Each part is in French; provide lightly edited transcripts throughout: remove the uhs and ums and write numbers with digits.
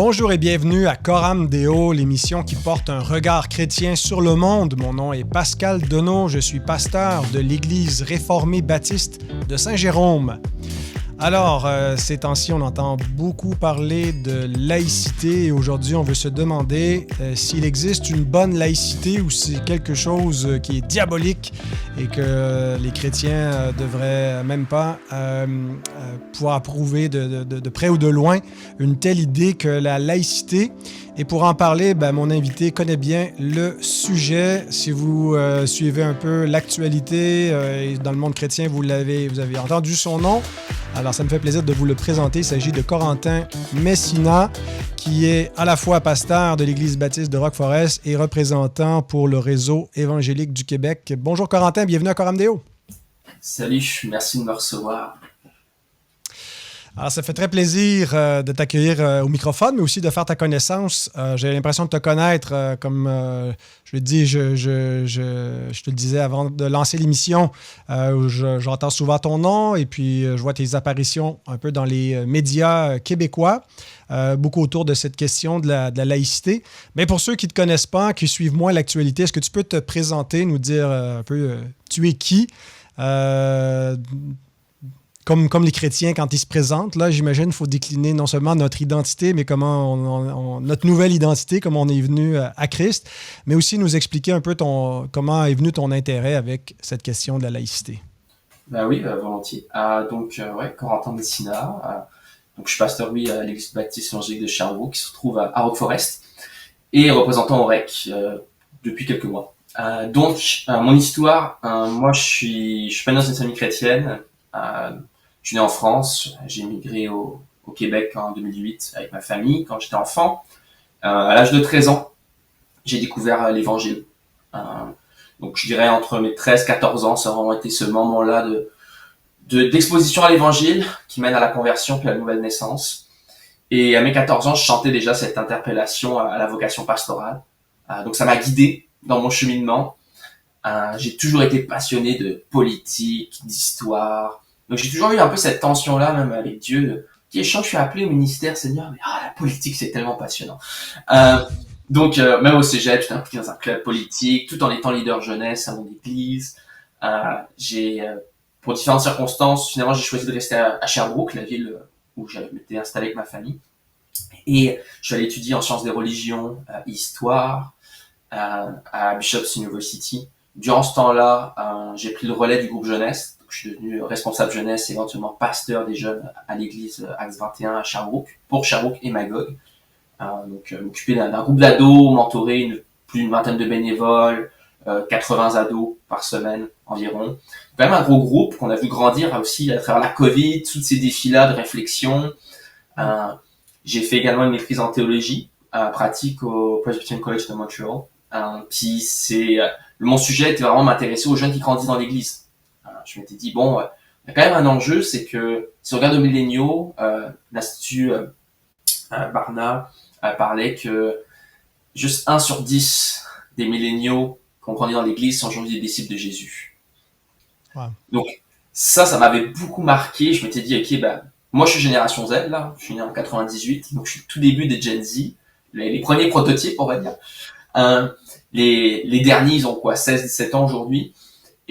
Bonjour et bienvenue à Coram Deo, l'émission qui porte un regard chrétien sur le monde. Mon nom est Pascal Deneau, je suis pasteur de l'Église réformée baptiste de Saint-Jérôme. Alors, ces temps-ci, on entend beaucoup parler de laïcité et aujourd'hui, on veut se demander s'il existe une bonne laïcité ou si c'est quelque chose qui est diabolique et que les chrétiens devraient même pas pouvoir approuver de près ou de loin une telle idée que la laïcité. Et pour en parler, mon invité connaît bien le sujet. Si vous suivez un peu l'actualité dans le monde chrétien, vous avez entendu son nom. Alors, ça me fait plaisir de vous le présenter. Il s'agit de Corentin Messina, qui est à la fois pasteur de l'Église baptiste de Rock-Forest et représentant pour le réseau évangélique du Québec. Bonjour Corentin, bienvenue à Coram Deo. Salut, merci de me recevoir. Alors, ça fait très plaisir de t'accueillir au microphone, mais aussi de faire ta connaissance. J'ai l'impression de te connaître, comme je le dis, je te le disais avant de lancer l'émission. J'entends souvent ton nom et puis je vois tes apparitions un peu dans les médias québécois, beaucoup autour de cette question de la laïcité. Mais pour ceux qui ne te connaissent pas, qui suivent moins l'actualité, est-ce que tu peux te présenter, nous dire un peu tu es qui? Comme les chrétiens, quand ils se présentent, là, j'imagine qu'il faut décliner non seulement notre identité, mais comment notre nouvelle identité, comment on est venu à Christ, mais aussi nous expliquer un peu comment est venu ton intérêt avec cette question de la laïcité. Oui, volontiers. Corentin Messina. Donc, je suis pasteur, à l'Église baptiste évangélique de Sherbrooke, qui se trouve à Rock-Forest, et représentant au REC depuis quelques mois. Mon histoire, moi, je suis pas né dans une famille chrétienne. Je suis né en France, j'ai migré au Québec en 2008 avec ma famille quand j'étais enfant. À l'âge de 13 ans, j'ai découvert l'Évangile. Donc je dirais entre mes 13-14 ans, ça a vraiment été ce moment-là d'exposition à l'Évangile qui mène à la conversion puis à la nouvelle naissance. Et à mes 14 ans, je chantais déjà cette interpellation à la vocation pastorale. Donc ça m'a guidé dans mon cheminement. J'ai toujours été passionné de politique, d'histoire. Donc j'ai toujours eu un peu cette tension-là, même avec Dieu. Je suis appelé au ministère, Seigneur, mais la politique, c'est tellement passionnant. Même au cégep, j'étais impliqué dans un club politique, tout en étant leader jeunesse à mon église. Pour différentes circonstances, finalement, j'ai choisi de rester à Sherbrooke, la ville où j'étais installé avec ma famille. Et je suis allé étudier en sciences des religions, histoire, à Bishop's University. Durant ce temps-là, j'ai pris le relais du groupe jeunesse. Donc, je suis devenu responsable jeunesse et éventuellement pasteur des jeunes à l'église Acts 21 à Sherbrooke, pour Sherbrooke et Magog. M'occuper d'un groupe d'ados, mentorer plus d'une vingtaine de bénévoles, 80 ados par semaine environ. Quand même un gros groupe qu'on a vu grandir aussi à travers la Covid, tous ces défis-là de réflexion. J'ai fait également une maîtrise en théologie pratique au Presbyterian College de Montréal. Puis mon sujet était vraiment m'intéresser aux jeunes qui grandissent dans l'église. Je m'étais dit, il y a quand même un enjeu, c'est que si on regarde aux milléniaux, l'Institut Barna parlait que juste 1 sur 10 des milléniaux qui ont grandi dans l'église sont aujourd'hui des disciples de Jésus. Wow. Donc ça m'avait beaucoup marqué. Je m'étais dit, moi je suis génération Z, là, je suis né en 98, donc je suis tout début des Gen Z, les premiers prototypes, on va dire. Les derniers, ils ont 16-17 ans aujourd'hui.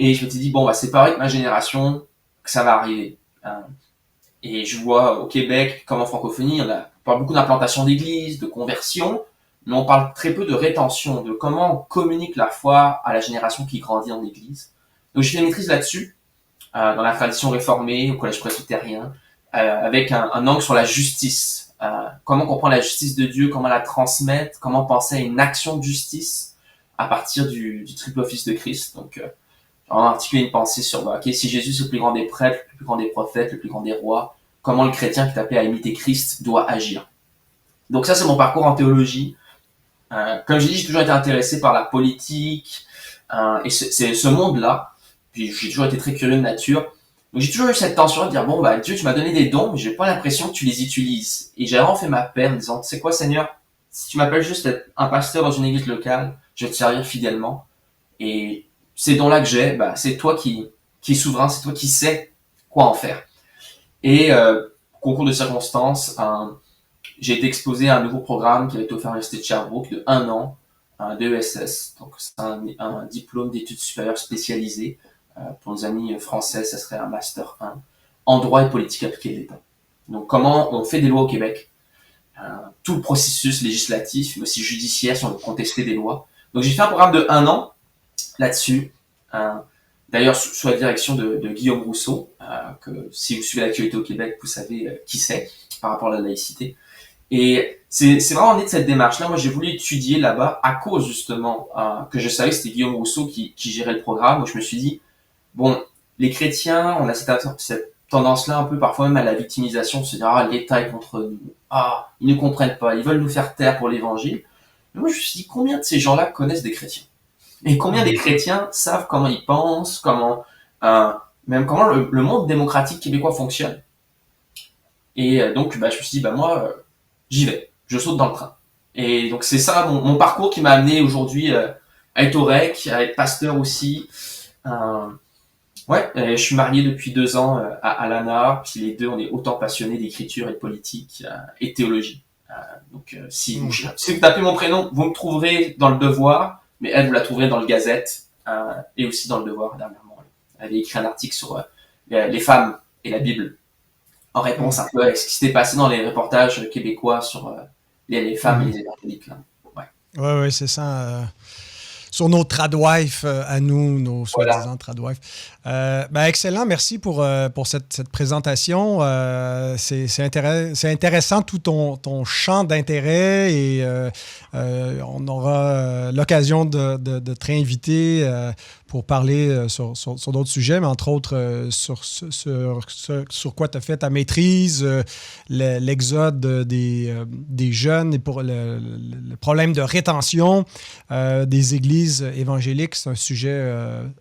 Et je m'étais dit, c'est pareil que ma génération, que ça va arriver. Et je vois au Québec, comme en francophonie, on parle beaucoup d'implantation d'églises, de conversion, mais on parle très peu de rétention, de comment on communique la foi à la génération qui grandit dans l'église. Donc j'ai fait une maîtrise là-dessus, dans la tradition réformée, au collège presbytérien, avec un angle sur la justice. Comment comprendre la justice de Dieu, comment la transmettre, comment penser à une action de justice à partir du triple office de Christ. Donc, on a articulé une pensée sur, si Jésus est le plus grand des prêtres, le plus grand des prophètes, le plus grand des rois, comment le chrétien qui est appelé à imiter Christ doit agir. Donc ça, c'est mon parcours en théologie. Comme j'ai dit, j'ai toujours été intéressé par la politique, et c'est ce monde-là. Puis j'ai toujours été très curieux de nature. Donc j'ai toujours eu cette tension de dire, Dieu, tu m'as donné des dons, mais j'ai pas l'impression que tu les utilises. Et j'ai vraiment fait ma paix en disant, tu sais quoi, Seigneur, si tu m'appelles juste être un pasteur dans une église locale, je vais te servir fidèlement. Et ces dons-là que j'ai, c'est toi qui es souverain, c'est toi qui sais quoi en faire. Et concours de circonstances, j'ai été exposé à un nouveau programme qui a été offert à l'Université de Sherbrooke de 1 an, d'ESS. Donc, c'est un diplôme d'études supérieures spécialisées. Pour nos amis français, ça serait un Master 1 en droit et politique appliquée de l'État. Donc, comment on fait des lois au Québec, tout le processus législatif, mais aussi judiciaire, si on veut contester des lois. Donc, j'ai fait un programme de 1 an là-dessus. D'ailleurs, sous la direction de Guillaume Rousseau, que si vous suivez l'actualité au Québec, vous savez qui c'est par rapport à la laïcité. Et c'est vraiment né de cette démarche-là. Moi, j'ai voulu étudier là-bas à cause justement que je savais que c'était Guillaume Rousseau qui gérait le programme. Où je me suis dit, bon, les chrétiens, on a cette tendance-là un peu parfois même à la victimisation, de se dire ah l'État est contre nous, ah ils ne comprennent pas, ils veulent nous faire taire pour l'Évangile. Mais moi, je me suis dit combien de ces gens-là connaissent des chrétiens et combien des chrétiens savent comment ils pensent, comment même comment le monde démocratique québécois fonctionne. Et donc, je me suis dit moi j'y vais, je saute dans le train. Et donc c'est ça mon parcours qui m'a amené aujourd'hui à être au REC, à être pasteur aussi. Ouais, je suis marié depuis 2 ans à Lana, puis les deux on est autant passionnés d'écriture et de politique et de théologie. Donc si vous tapez mon prénom, vous me trouverez dans le Devoir, mais elle vous la trouverez dans le Gazette et aussi dans le Devoir dernièrement. Elle avait écrit un article sur les femmes et la Bible en réponse un peu à ce qui s'était passé dans les reportages québécois sur les femmes et les évangéliques. Ouais, c'est ça. Sur nos tradwives à nous, nos soi-disant tradwives. Excellent, merci pour cette présentation. C'est intéressant tout ton champ d'intérêt et on aura l'occasion de te réinviter pour parler sur d'autres sujets, mais entre autres sur quoi tu as fait ta maîtrise, l'exode des jeunes et pour le problème de rétention des églises évangéliques. C'est un sujet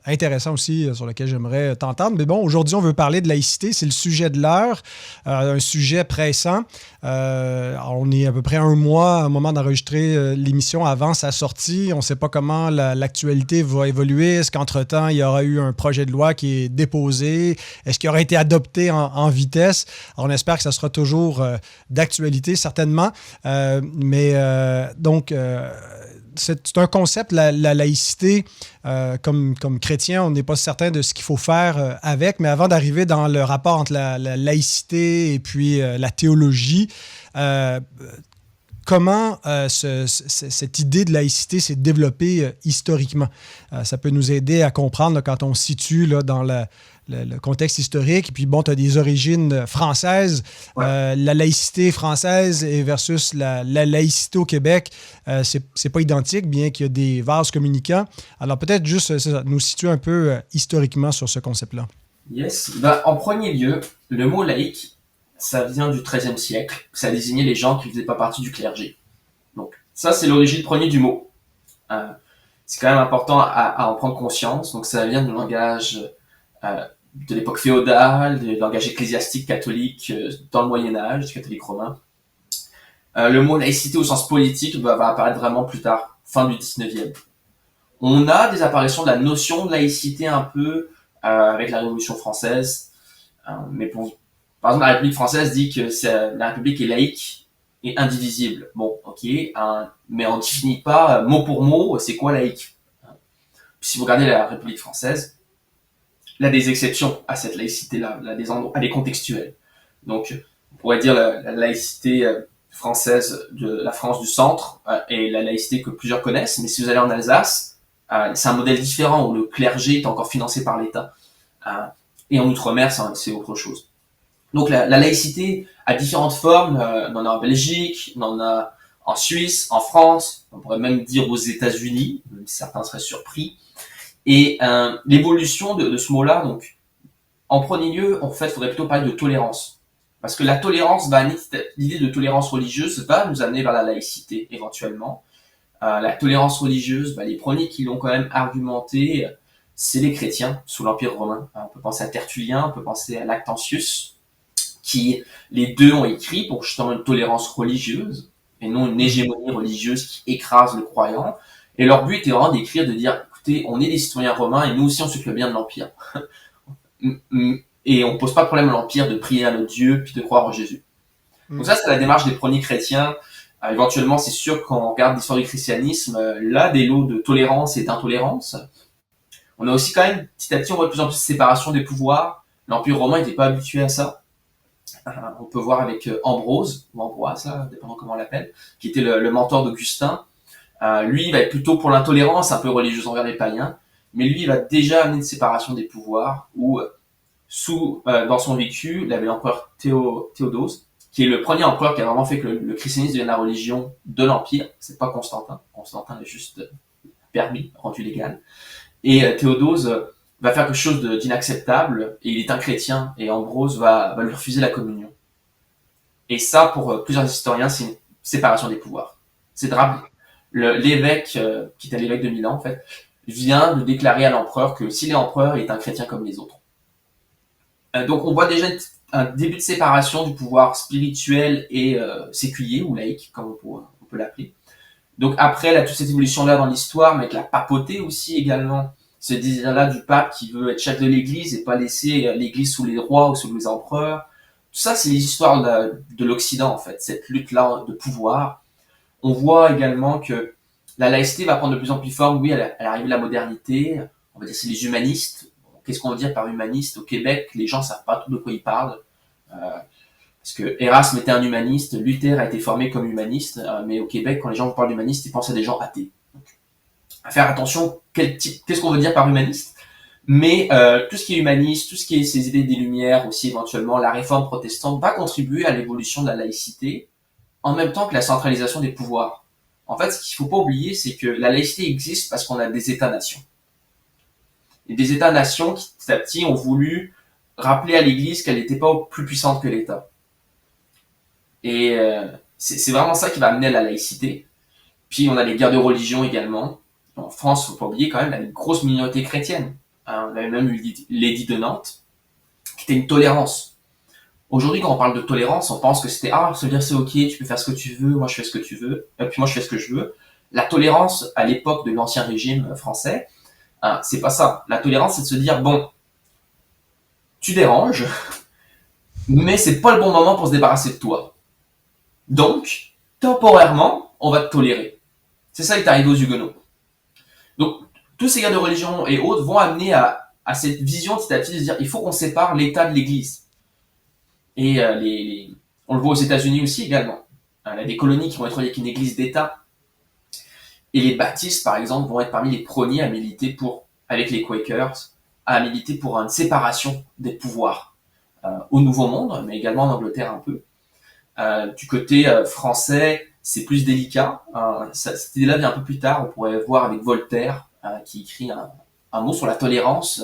intéressant aussi sur lequel j'aimerais t'entendre. Mais bon, aujourd'hui, on veut parler de laïcité. C'est le sujet de l'heure, un sujet pressant. On est à peu près 1 mois au moment d'enregistrer l'émission avant sa sortie. On ne sait pas comment l'actualité va évoluer. Est-ce qu'entre-temps, il y aura eu un projet de loi qui est déposé? Est-ce qu'il aura été adopté en vitesse? Alors, on espère que ça sera toujours d'actualité, certainement. C'est un concept, la laïcité. Comme chrétien, on n'est pas certain de ce qu'il faut faire avec, mais avant d'arriver dans le rapport entre la laïcité et puis la théologie, comment cette idée de laïcité s'est développée historiquement? Ça peut nous aider à comprendre là, quand on se situe là, dans le contexte historique. Et puis, bon, tu as des origines françaises. Ouais. La laïcité française versus la laïcité au Québec, c'est pas identique, bien qu'il y ait des vases communicants. Alors, peut-être juste nous situer un peu historiquement sur ce concept-là. Yes. En premier lieu, le mot laïque, ça vient du XIIIe siècle. Ça désignait les gens qui ne faisaient pas partie du clergé. Donc, ça, c'est l'origine première du mot. C'est quand même important à en prendre conscience. Donc, ça vient du langage de l'époque féodale, du langage ecclésiastique catholique dans le Moyen-Âge, du catholique romain. Le mot laïcité au sens politique va apparaître vraiment plus tard, fin du 19e. On a des apparitions de la notion de laïcité un peu avec la Révolution française. Mais par exemple, la République française dit que la République est laïque et indivisible. Bon, ok, mais on ne définit pas mot pour mot c'est quoi laïque. Si vous regardez la République française, il y a des exceptions à cette laïcité-là, elle est contextuelle. Donc, on pourrait dire la laïcité française de la France du centre et la laïcité que plusieurs connaissent, mais si vous allez en Alsace, c'est un modèle différent où le clergé est encore financé par l'État. Et en Outre-mer, c'est autre chose. Donc la laïcité a différentes formes, on en a en Belgique, on en a en Suisse, en France, on pourrait même dire aux États-Unis, même si certains seraient surpris. Et l'évolution de ce mot-là, donc, en premier lieu, en fait, il faudrait plutôt parler de tolérance. Parce que la tolérance l'idée de tolérance religieuse va nous amener vers la laïcité, éventuellement. La tolérance religieuse, les premiers qui l'ont quand même argumenté, c'est les chrétiens, sous l'Empire romain. On peut penser à Tertullien, on peut penser à Lactantius, qui, les deux ont écrit pour justement une tolérance religieuse, et non une hégémonie religieuse qui écrase le croyant. Et leur but était vraiment d'écrire, de dire, écoutez, on est des citoyens romains et nous aussi on s'occupe bien de l'Empire. Et on pose pas de problème à l'Empire de prier à notre Dieu puis de croire en Jésus. Donc ça, c'est la démarche des premiers chrétiens. Éventuellement, c'est sûr, quand on regarde l'histoire du christianisme, là, des lots de tolérance et d'intolérance. On a aussi quand même, petit à petit, on voit de plus en plus de séparation des pouvoirs. L'Empire romain n'était pas habitué à ça. On peut voir avec Ambrose, ou Ambroise, là, dépendant comment on l'appelle, qui était le mentor d'Augustin. Lui, il va être plutôt pour l'intolérance, un peu religieuse envers les païens. Mais lui, il va déjà amener une séparation des pouvoirs, où, dans son vécu, il avait l'empereur Théodose, qui est le premier empereur qui a vraiment fait que le christianisme devienne la religion de l'Empire. C'est pas Constantin. Constantin est juste permis, rendu légal. Et Théodose va faire quelque chose d'inacceptable, et il est un chrétien, et Ambrose va lui refuser la communion. Et ça, pour plusieurs historiens, c'est une séparation des pouvoirs. C'est l'évêque, qui était l'évêque de Milan, en fait, vient de déclarer à l'empereur que s'il est empereur, il est un chrétien comme les autres. Donc on voit déjà un début de séparation du pouvoir spirituel et séculier, ou laïque, comme on peut l'appeler. Donc après, là, toute cette évolution-là dans l'histoire, mais avec la papauté aussi également, ce désir-là du pape qui veut être chef de l'Église et pas laisser l'Église sous les rois ou sous les empereurs. Tout ça, c'est les histoires de l'Occident, en fait, cette lutte-là de pouvoir. On voit également que la laïcité va prendre de plus en plus forme, oui, à l'arrivée de la modernité. On va dire c'est les humanistes. Qu'est-ce qu'on veut dire par humaniste? Au Québec, les gens savent pas tout de quoi ils parlent. Parce que Erasme était un humaniste, Luther a été formé comme humaniste, mais au Québec, quand les gens parlent d'humaniste, ils pensent à des gens athées. Donc, à faire attention, qu'est-ce qu'on veut dire par humaniste? Mais tout ce qui est humaniste, tout ce qui est ces idées des Lumières, aussi éventuellement la réforme protestante, va contribuer à l'évolution de la laïcité, en même temps que la centralisation des pouvoirs. En fait, ce qu'il faut pas oublier, c'est que la laïcité existe parce qu'on a des États-nations. Et des États-nations qui, petit à petit, ont voulu rappeler à l'Église qu'elle n'était pas plus puissante que l'État. Et c'est vraiment ça qui va amener à la laïcité. Puis on a les guerres de religion également. En France, faut pas oublier quand même, il y a une grosse minorité chrétienne. On avait même eu l'édit de Nantes, qui était une tolérance. Aujourd'hui, quand on parle de tolérance, on pense que c'était ça veut dire c'est ok, tu peux faire ce que tu veux, moi je fais ce que tu veux, puis moi je fais ce que je veux. La tolérance à l'époque de l'ancien régime français, c'est pas ça. La tolérance, c'est de se dire bon, tu déranges, mais c'est pas le bon moment pour se débarrasser de toi. Donc, temporairement, on va te tolérer. C'est ça qui est arrivé aux Huguenots. Donc, tous ces guerres de religion et autres vont amener à cette vision petit à petit de se dire il faut qu'on sépare l'État de l'Église. Et on le voit aux États-Unis aussi également. Il y a des colonies qui vont être avec une Église d'État. Et les baptistes, par exemple, vont être parmi les premiers à militer avec les Quakers, à militer pour une séparation des pouvoirs au Nouveau Monde, mais également en Angleterre un peu. Du côté français, c'est plus délicat. Cette idée-là vient un peu plus tard. On pourrait voir avec Voltaire, qui écrit un mot sur la tolérance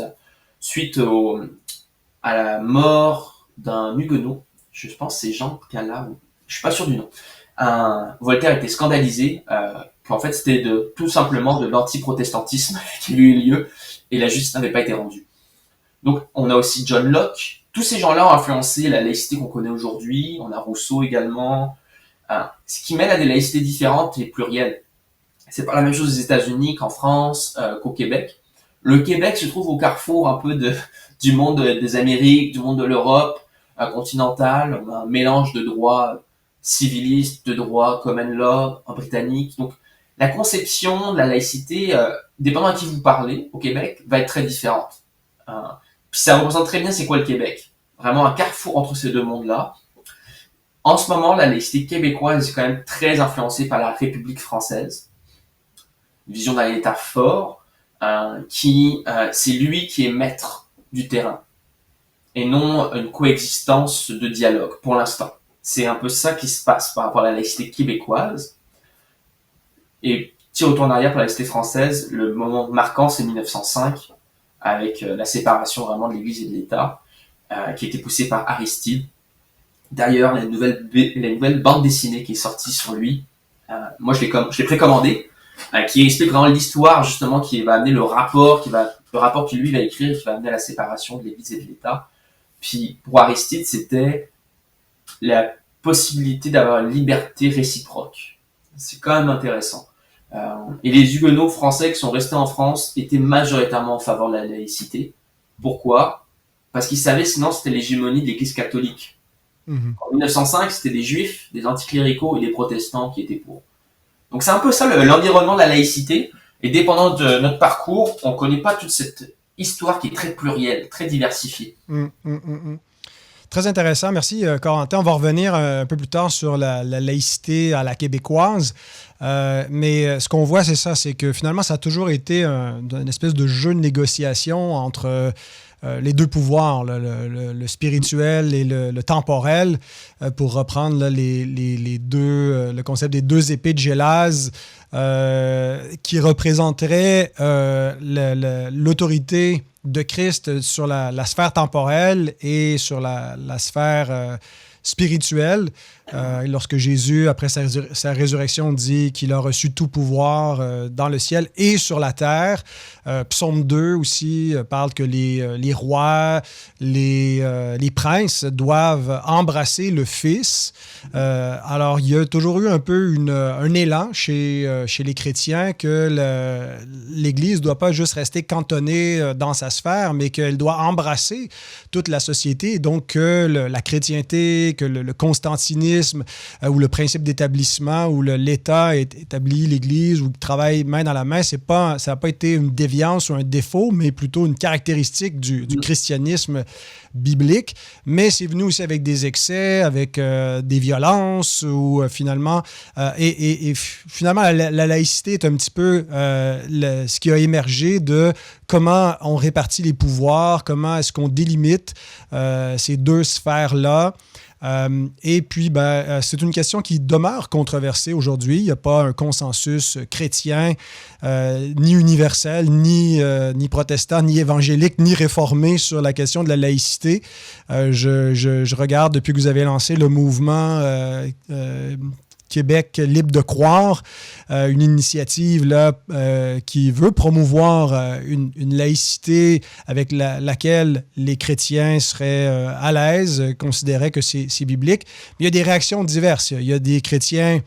suite à la mort d'un Huguenot. Je pense que c'est Jean Calas. Je suis pas sûr du nom. Voltaire était scandalisé qu'en fait c'était tout simplement de l'anti-protestantisme qui a eu lieu et la justice n'avait pas été rendue. Donc on a aussi John Locke. Tous ces gens-là ont influencé la laïcité qu'on connaît aujourd'hui. On a Rousseau également. Ce qui mène à des laïcités différentes et plurielles. C'est pas la même chose aux États-Unis qu'en France, qu'au Québec. Le Québec se trouve au carrefour un peu du monde des Amériques, du monde de l'Europe continentale. On a un mélange de droits civilistes, de droits common law en britannique. Donc la conception de la laïcité, dépendant à qui vous parlez au Québec, va être très différente. Puis ça représente très bien c'est quoi le Québec. Vraiment un carrefour entre ces deux mondes-là. En ce moment, la laïcité québécoise est quand même très influencée par la République française. Une vision d'un État fort, c'est lui qui est maître du terrain. Et non une coexistence de dialogue, pour l'instant. C'est un peu ça qui se passe par rapport à la laïcité québécoise. Et petit retour en arrière pour la laïcité française, le moment marquant, c'est 1905, avec la séparation vraiment de l'Église et de l'État, qui a été poussée par Aristide. D'ailleurs, la nouvelle bande dessinée qui est sortie sur lui, moi je l'ai précommandé, qui explique vraiment l'histoire justement qui va amener le rapport que lui va écrire, qui va amener à la séparation de l'Église et de l'État. Puis pour Aristide, c'était la possibilité d'avoir une liberté réciproque. C'est quand même intéressant. Et les Huguenots français qui sont restés en France étaient majoritairement en faveur de la laïcité. Pourquoi? Parce qu'ils savaient sinon c'était l'hégémonie de l'Église catholique. Mhm. En 1905, c'était des juifs, des anticléricaux et des protestants qui étaient pour. Donc c'est un peu ça l'environnement de la laïcité. Et dépendant de notre parcours, on connaît pas toute cette histoire qui est très plurielle, très diversifiée. Très intéressant. Merci, Corentin. On va revenir un peu plus tard sur la laïcité à la québécoise. Mais ce qu'on voit, c'est ça, c'est que finalement, ça a toujours été une espèce de jeu de négociation entre les deux pouvoirs, le spirituel et le temporel, pour reprendre là, les deux, le concept des deux épées de Gélase, qui représenteraient l'autorité de Christ sur la sphère temporelle et sur la sphère spirituelle. Lorsque Jésus, après sa résurrection, dit qu'il a reçu tout pouvoir dans le ciel et sur la terre. Psaume 2 aussi parle que les rois, les princes doivent embrasser le Fils. Alors, il y a toujours eu un peu un élan chez les chrétiens que l'Église ne doit pas juste rester cantonnée dans sa sphère, mais qu'elle doit embrasser toute la société. Donc, que la chrétienté, que le constantinisme, ou le principe d'établissement, où l'État établit l'Église, ou travaille main dans la main, ça n'a pas été une déviance ou un défaut, mais plutôt une caractéristique du christianisme biblique. Mais c'est venu aussi avec des excès, avec des violences, ou finalement... finalement, la laïcité est un petit peu ce qui a émergé de comment on répartit les pouvoirs, comment est-ce qu'on délimite ces deux sphères-là. Et puis, c'est une question qui demeure controversée aujourd'hui. Il n'y a pas un consensus chrétien, ni universel, ni protestant, ni évangélique, ni réformé sur la question de la laïcité. Je regarde, depuis que vous avez lancé le mouvement Québec libre de croire, une initiative là, qui veut promouvoir une laïcité avec laquelle les chrétiens seraient à l'aise, considéraient que c'est biblique. Mais il y a des réactions diverses. Il y a des chrétiens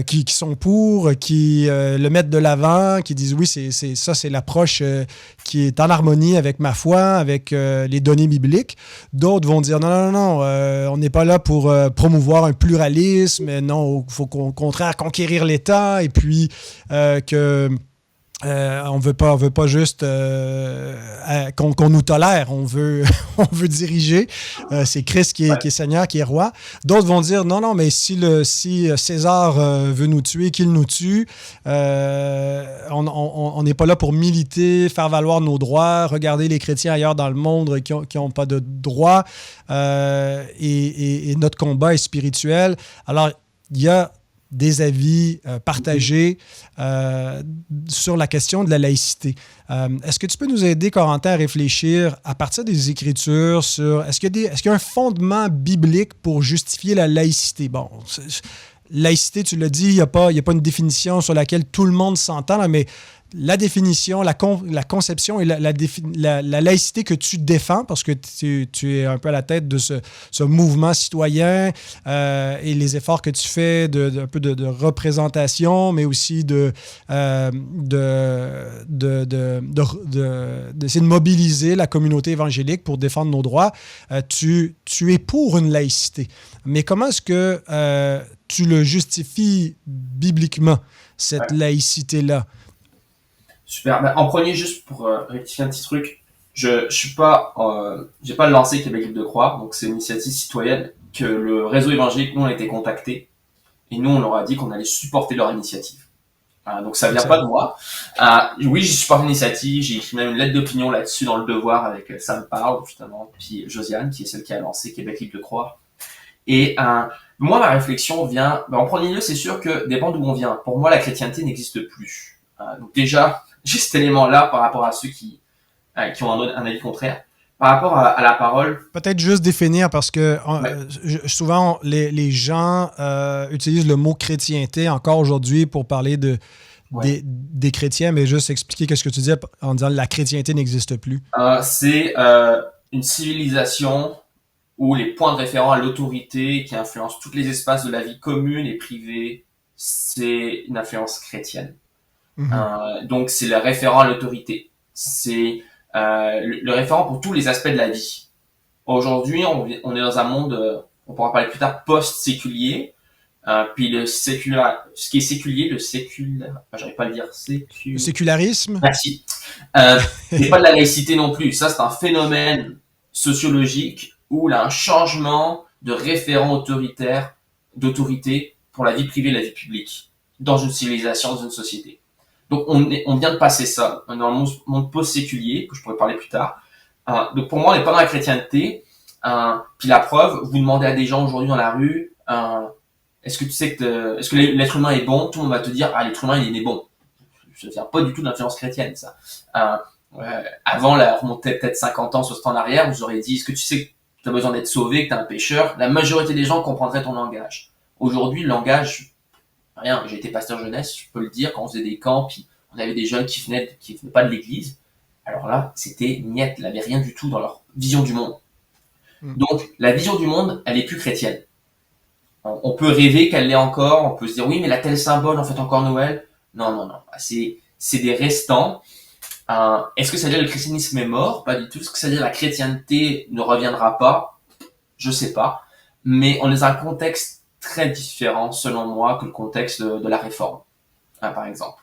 qui sont pour, qui le mettent de l'avant, qui disent oui, c'est l'approche qui est en harmonie avec ma foi, avec les données bibliques. D'autres vont dire non, on n'est pas là pour promouvoir un pluralisme, non, il faut au contraire conquérir l'État, et puis que... on veut pas juste qu'on nous tolère, on veut diriger. C'est Christ qui est Seigneur, qui est roi. D'autres vont dire non, mais si César veut nous tuer, qu'il nous tue. On n'est pas là pour militer, faire valoir nos droits, regarder les chrétiens ailleurs dans le monde qui ont pas de droits. Et notre combat est spirituel. Alors, il y a des avis partagés sur la question de la laïcité. Est-ce que tu peux nous aider, Corentin, à réfléchir à partir des Écritures sur est-ce qu'il y a un fondement biblique pour justifier la laïcité? Bon, laïcité, tu l'as dit, il n'y a pas une définition sur laquelle tout le monde s'entend, là, mais la définition, la conception et la laïcité que tu défends, parce que tu es un peu à la tête de ce mouvement citoyen et les efforts que tu fais un peu de représentation, mais aussi d'essayer de mobiliser la communauté évangélique pour défendre nos droits. Tu es pour une laïcité. Mais comment est-ce que tu le justifies bibliquement, cette laïcité-là? Super. En premier, juste pour rectifier un petit truc, je suis pas, j'ai pas lancé Québec libre de croire, donc c'est une initiative citoyenne que le réseau évangélique, nous, on a été contacté et nous, on leur a dit qu'on allait supporter leur initiative. Donc ça vient pas de moi. Oui, j'ai supporté l'initiative, j'ai écrit même une lettre d'opinion là-dessus dans le Devoir avec Sam Parle, justement, puis Josiane, qui est celle qui a lancé Québec libre de croire. Et moi, ma réflexion vient, en premier lieu, c'est sûr que dépend d'où on vient. Pour moi, la chrétienté n'existe plus. Donc déjà, j'ai cet élément-là par rapport à ceux qui ont un avis contraire. Par rapport à la parole... Peut-être juste définir, parce que souvent, les gens utilisent le mot chrétienté encore aujourd'hui pour parler des chrétiens, mais juste expliquer qu'est-ce que tu dis en disant la chrétienté n'existe plus. C'est une civilisation où les points de référence à l'autorité qui influencent tous les espaces de la vie commune et privée, c'est une influence chrétienne. Donc c'est le référent à l'autorité, c'est le référent pour tous les aspects de la vie. Aujourd'hui, on est dans un monde on pourra parler plus tard, post-séculier. Puis ce qui est séculier, j'arrive pas à le dire, Le sécularisme. Merci. C'est pas de la laïcité non plus. Ça, c'est un phénomène sociologique où il y a un changement de référent d'autorité pour la vie privée et la vie publique dans une civilisation, dans une société. Donc, on vient de passer ça. On est dans le monde post-séculier, que je pourrais parler plus tard. Donc, pour moi, on n'est pas dans la chrétienté. Puis la preuve, vous demandez à des gens aujourd'hui dans la rue, est-ce que tu sais est-ce que l'être humain est bon? Tout le monde va te dire, ah, l'être humain, il est bon. Ça vient pas du tout d'influence chrétienne, ça. Avant, là, remontait peut-être 50 ans, 60 ans en arrière, vous auriez dit, est-ce que tu sais que tu as besoin d'être sauvé, que tu es un pécheur? La majorité des gens comprendraient ton langage. Aujourd'hui, le langage, rien. J'ai été pasteur jeunesse, je peux le dire, quand on faisait des camps, puis on avait des jeunes qui venaient pas de l'église. Alors là, c'était niet, il n'y avait rien du tout dans leur vision du monde. Donc, la vision du monde, elle est plus chrétienne. On peut rêver qu'elle l'est encore, on peut se dire, oui, mais la tel symbole, on fait encore Noël. Non. C'est des restants. Est-ce que ça veut dire que le christianisme est mort? Pas du tout. Est-ce que ça veut dire que la chrétienté ne reviendra pas? Je sais pas. Mais on est dans un contexte très différent, selon moi, que le contexte de la réforme, par exemple.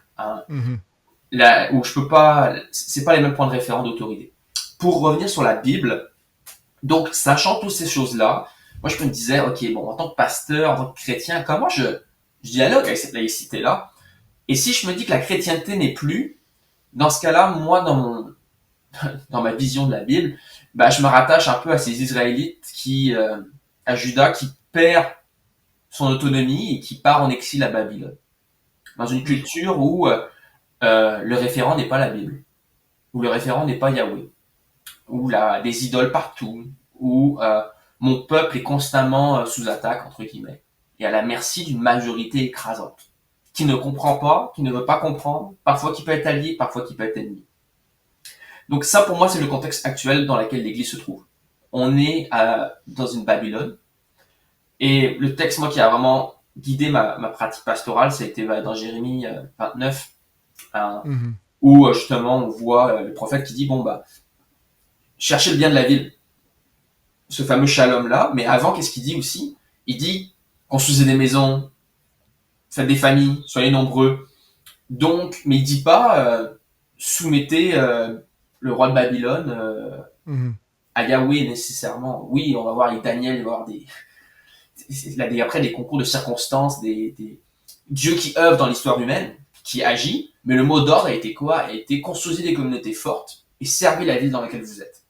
Là, où je peux pas, c'est pas les mêmes points de référence d'autorité. Pour revenir sur la Bible, donc, sachant toutes ces choses-là, moi, je me disais, ok, bon, en tant que pasteur, en tant que chrétien, comment je dialogue avec cette laïcité-là? Et si je me dis que la chrétienté n'est plus, dans ce cas-là, moi, dans ma vision de la Bible, je me rattache un peu à ces Israélites à Juda, qui perd son autonomie et qui part en exil à Babylone. Dans une culture où le référent n'est pas la Bible, où le référent n'est pas Yahweh, où des idoles partout, où mon peuple est constamment sous attaque, entre guillemets, et à la merci d'une majorité écrasante, qui ne comprend pas, qui ne veut pas comprendre, parfois qui peut être allié, parfois qui peut être ennemi. Donc ça, pour moi, c'est le contexte actuel dans lequel l'Église se trouve. On est dans une Babylone, et le texte, moi, qui a vraiment guidé ma pratique pastorale, ça a été dans Jérémie 29, où justement on voit le prophète qui dit, cherchez le bien de la ville, ce fameux shalom-là, mais avant, qu'est-ce qu'il dit aussi? Il dit, construisez des maisons, faites des familles, soyez nombreux. Donc, mais il dit pas, soumettez le roi de Babylone à Yahweh nécessairement. Oui, on va voir avec Daniel, il va y avoir après des concours de circonstances, des dieux qui œuvrent dans l'histoire humaine, qui agit, mais le mot d'ordre a été quoi? A été construisez des communautés fortes et servez la ville dans laquelle vous êtes.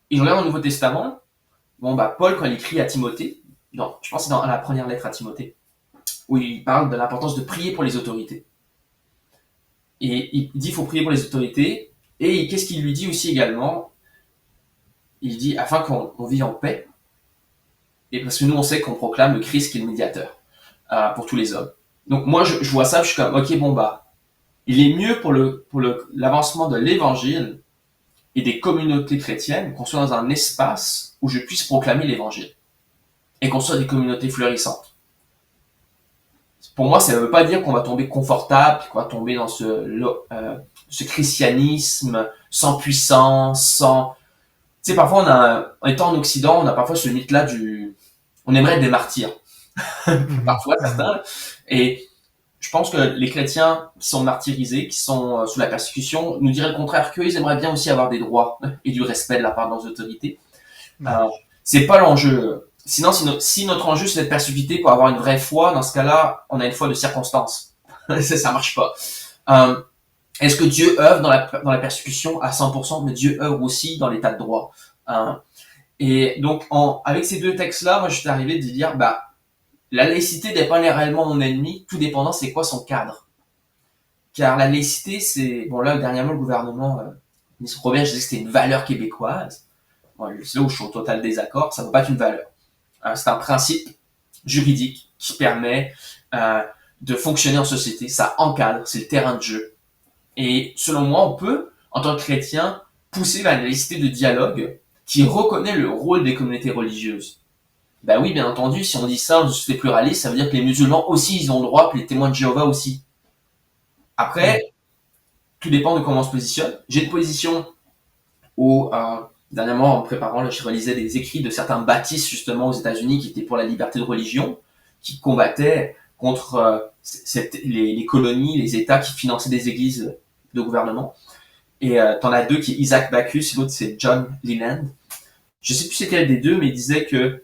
Et je regarde dans le Nouveau Testament, Paul, quand il écrit à Timothée, je pense que c'est dans la première lettre à Timothée, où il parle de l'importance de prier pour les autorités. Et il dit qu'il faut prier pour les autorités, et qu'est-ce qu'il lui dit aussi également? Il dit, afin qu'on vive en paix, et parce que nous, on sait qu'on proclame le Christ qui est le médiateur pour tous les hommes. Donc moi, je vois ça, je suis comme, ok, il est mieux pour l'avancement de l'évangile et des communautés chrétiennes qu'on soit dans un espace où je puisse proclamer l'évangile et qu'on soit des communautés fleurissantes. Pour moi, ça ne veut pas dire qu'on va tomber confortable, qu'on va tomber dans ce christianisme sans puissance, sans... Tu sais, parfois, en étant en Occident, on a parfois ce mythe-là on aimerait être des martyrs. Parfois, certains. Et je pense que les chrétiens qui sont martyrisés, qui sont sous la persécution, nous diraient le contraire, qu'eux, ils aimeraient bien aussi avoir des droits et du respect de la part de leurs autorités. C'est pas l'enjeu. Sinon, si notre enjeu c'est d'être persécuté pour avoir une vraie foi, dans ce cas-là, on a une foi de circonstance. Ça marche pas. Est-ce que Dieu œuvre dans la persécution à 100%, mais Dieu œuvre aussi dans l'état de droit. Et donc, avec ces deux textes-là, moi, je suis arrivé de dire, la laïcité n'est pas réellement mon ennemi, tout dépendant c'est quoi son cadre. Car la laïcité, c'est... là, dernièrement, le gouvernement, ministre Robert, je disais que c'était une valeur québécoise. C'est là où je suis au total désaccord, ça ne peut pas être une valeur. C'est un principe juridique qui permet de fonctionner en société, ça encadre, c'est le terrain de jeu. Et selon moi, on peut, en tant que chrétien, pousser vers la laïcité de dialogue qui reconnaît le rôle des communautés religieuses. Oui, bien entendu, si on dit ça dans une société pluraliste, ça veut dire que les musulmans aussi, ils ont le droit, puis les témoins de Jéhovah aussi. Après, tout dépend de comment on se positionne. J'ai une position où Dernièrement, en me préparant, là, je relisais des écrits de certains baptistes justement aux États-Unis qui étaient pour la liberté de religion, qui combattaient contre les colonies, les États qui finançaient des églises de gouvernement. Et t'en as deux qui est Isaac Bacchus et l'autre c'est John Leland. Je sais plus c'est quel des deux, mais il disait que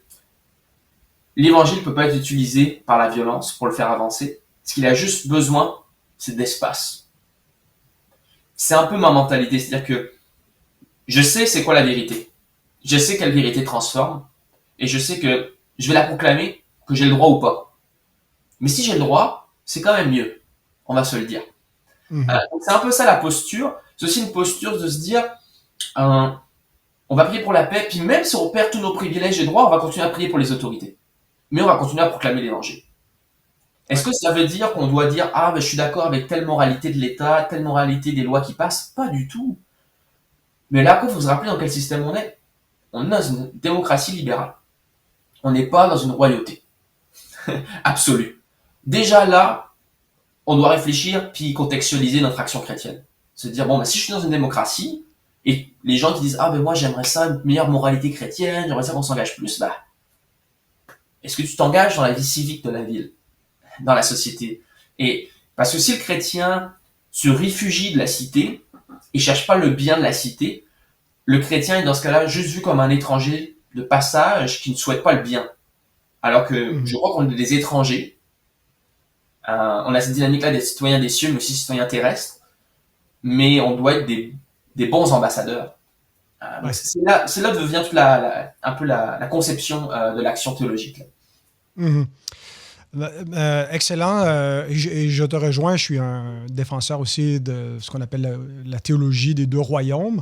l'évangile peut pas être utilisé par la violence pour le faire avancer. Ce qu'il a juste besoin, c'est d'espace. C'est un peu ma mentalité, c'est-à-dire que je sais c'est quoi la vérité. Je sais quelle vérité transforme, et je sais que je vais la proclamer, que j'ai le droit ou pas. Mais si j'ai le droit, c'est quand même mieux. On va se le dire. Donc c'est un peu ça la posture. C'est aussi une posture de se dire, on va prier pour la paix, puis même si on perd tous nos privilèges et droits, on va continuer à prier pour les autorités. Mais on va continuer à proclamer l'évangile. Est-ce que ça veut dire qu'on doit dire, ah, ben, je suis d'accord avec telle moralité de l'État, telle moralité des lois qui passent? Pas du tout. Mais là, il faut se rappeler dans quel système on est. On est dans une démocratie libérale. On n'est pas dans une royauté absolue. Déjà là, on doit réfléchir puis contextualiser notre action chrétienne. Se dire, bon, ben, si je suis dans une démocratie, et les gens qui disent, ah ben moi j'aimerais ça, une meilleure moralité chrétienne, j'aimerais ça qu'on s'engage plus, bah, est-ce que tu t'engages dans la vie civique de la ville, dans la société? Et parce que si le chrétien se réfugie de la cité, et cherche pas le bien de la cité, le chrétien est dans ce cas-là juste vu comme un étranger de passage qui ne souhaite pas le bien. Alors que je crois qu'on est des étrangers. On a cette dynamique-là des citoyens des cieux, mais aussi citoyens terrestres. Mais on doit être des bons ambassadeurs. Ouais. C'est là que vient toute un peu la conception de l'action théologique. Excellent. Je te rejoins. Je suis un défenseur aussi de ce qu'on appelle la théologie des deux royaumes,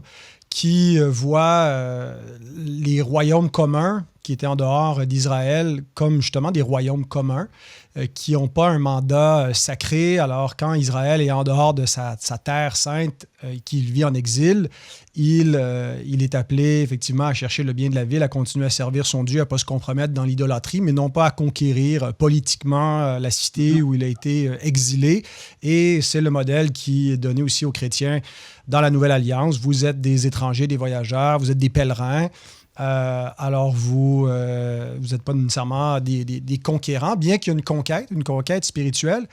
qui voit les royaumes communs qui étaient en dehors d'Israël comme justement des royaumes communs qui n'ont pas un mandat sacré. Alors quand Israël est en dehors de sa terre sainte, qu'il vit en exil, il est appelé effectivement à chercher le bien de la ville, à continuer à servir son Dieu, à ne pas se compromettre dans l'idolâtrie, mais non pas à conquérir politiquement la cité où il a été exilé. Et c'est le modèle qui est donné aussi aux chrétiens dans la Nouvelle Alliance. Vous êtes des étrangers, des voyageurs, vous êtes des pèlerins. Alors, vous n'êtes pas nécessairement des conquérants, bien qu'il y ait une conquête spirituelle.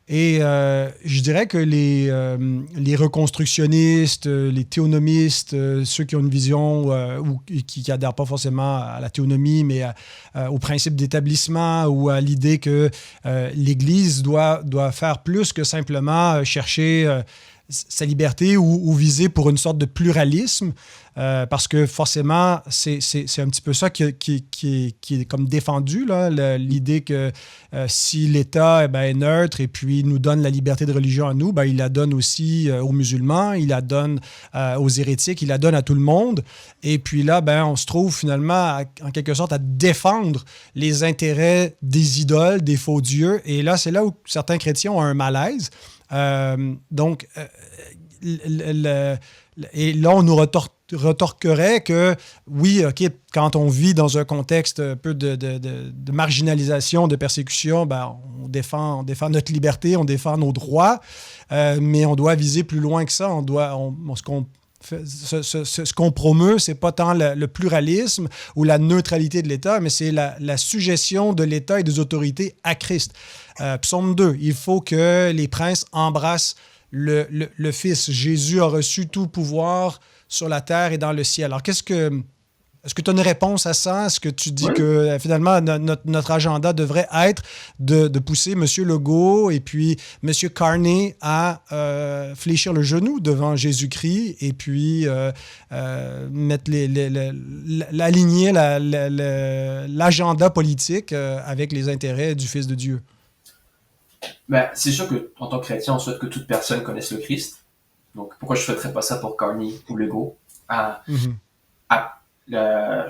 Et je dirais que les reconstructionnistes, les théonomistes, ceux qui ont une vision ou qui n'adhèrent pas forcément à la théonomie, mais au principe d'établissement ou à l'idée que l'Église doit faire plus que simplement chercher sa liberté ou viser pour une sorte de pluralisme, parce que forcément, c'est un petit peu ça qui est comme défendu, là, l'idée que si l'État est neutre et puis nous donne la liberté de religion à nous, il la donne aussi aux musulmans, il la donne aux hérétiques, il la donne à tout le monde. Et puis là, on se trouve finalement, en quelque sorte, à défendre les intérêts des idoles, des faux dieux. Et là, c'est là où certains chrétiens ont un malaise. Et là, on nous retorquerait que oui, OK, quand on vit dans un contexte un peu de marginalisation, de persécution, on défend notre liberté, on défend nos droits, mais on doit viser plus loin que ça. Ce qu'on promeut, c'est pas tant le pluralisme ou la neutralité de l'État, mais c'est la sujétion de l'État et des autorités à Christ. Psaume 2, il faut que les princes embrassent le Fils. Jésus a reçu tout pouvoir sur la terre et dans le ciel. Alors, est-ce que tu as une réponse à ça? Est-ce que tu dis que finalement, notre agenda devrait être de pousser M. Legault et puis M. Carney à fléchir le genou devant Jésus-Christ et puis aligner l'agenda politique avec les intérêts du Fils de Dieu? C'est sûr que en tant que chrétien, on souhaite que toute personne connaisse le Christ. Donc, pourquoi je ne souhaiterais pas ça pour Carney ou Legault? Je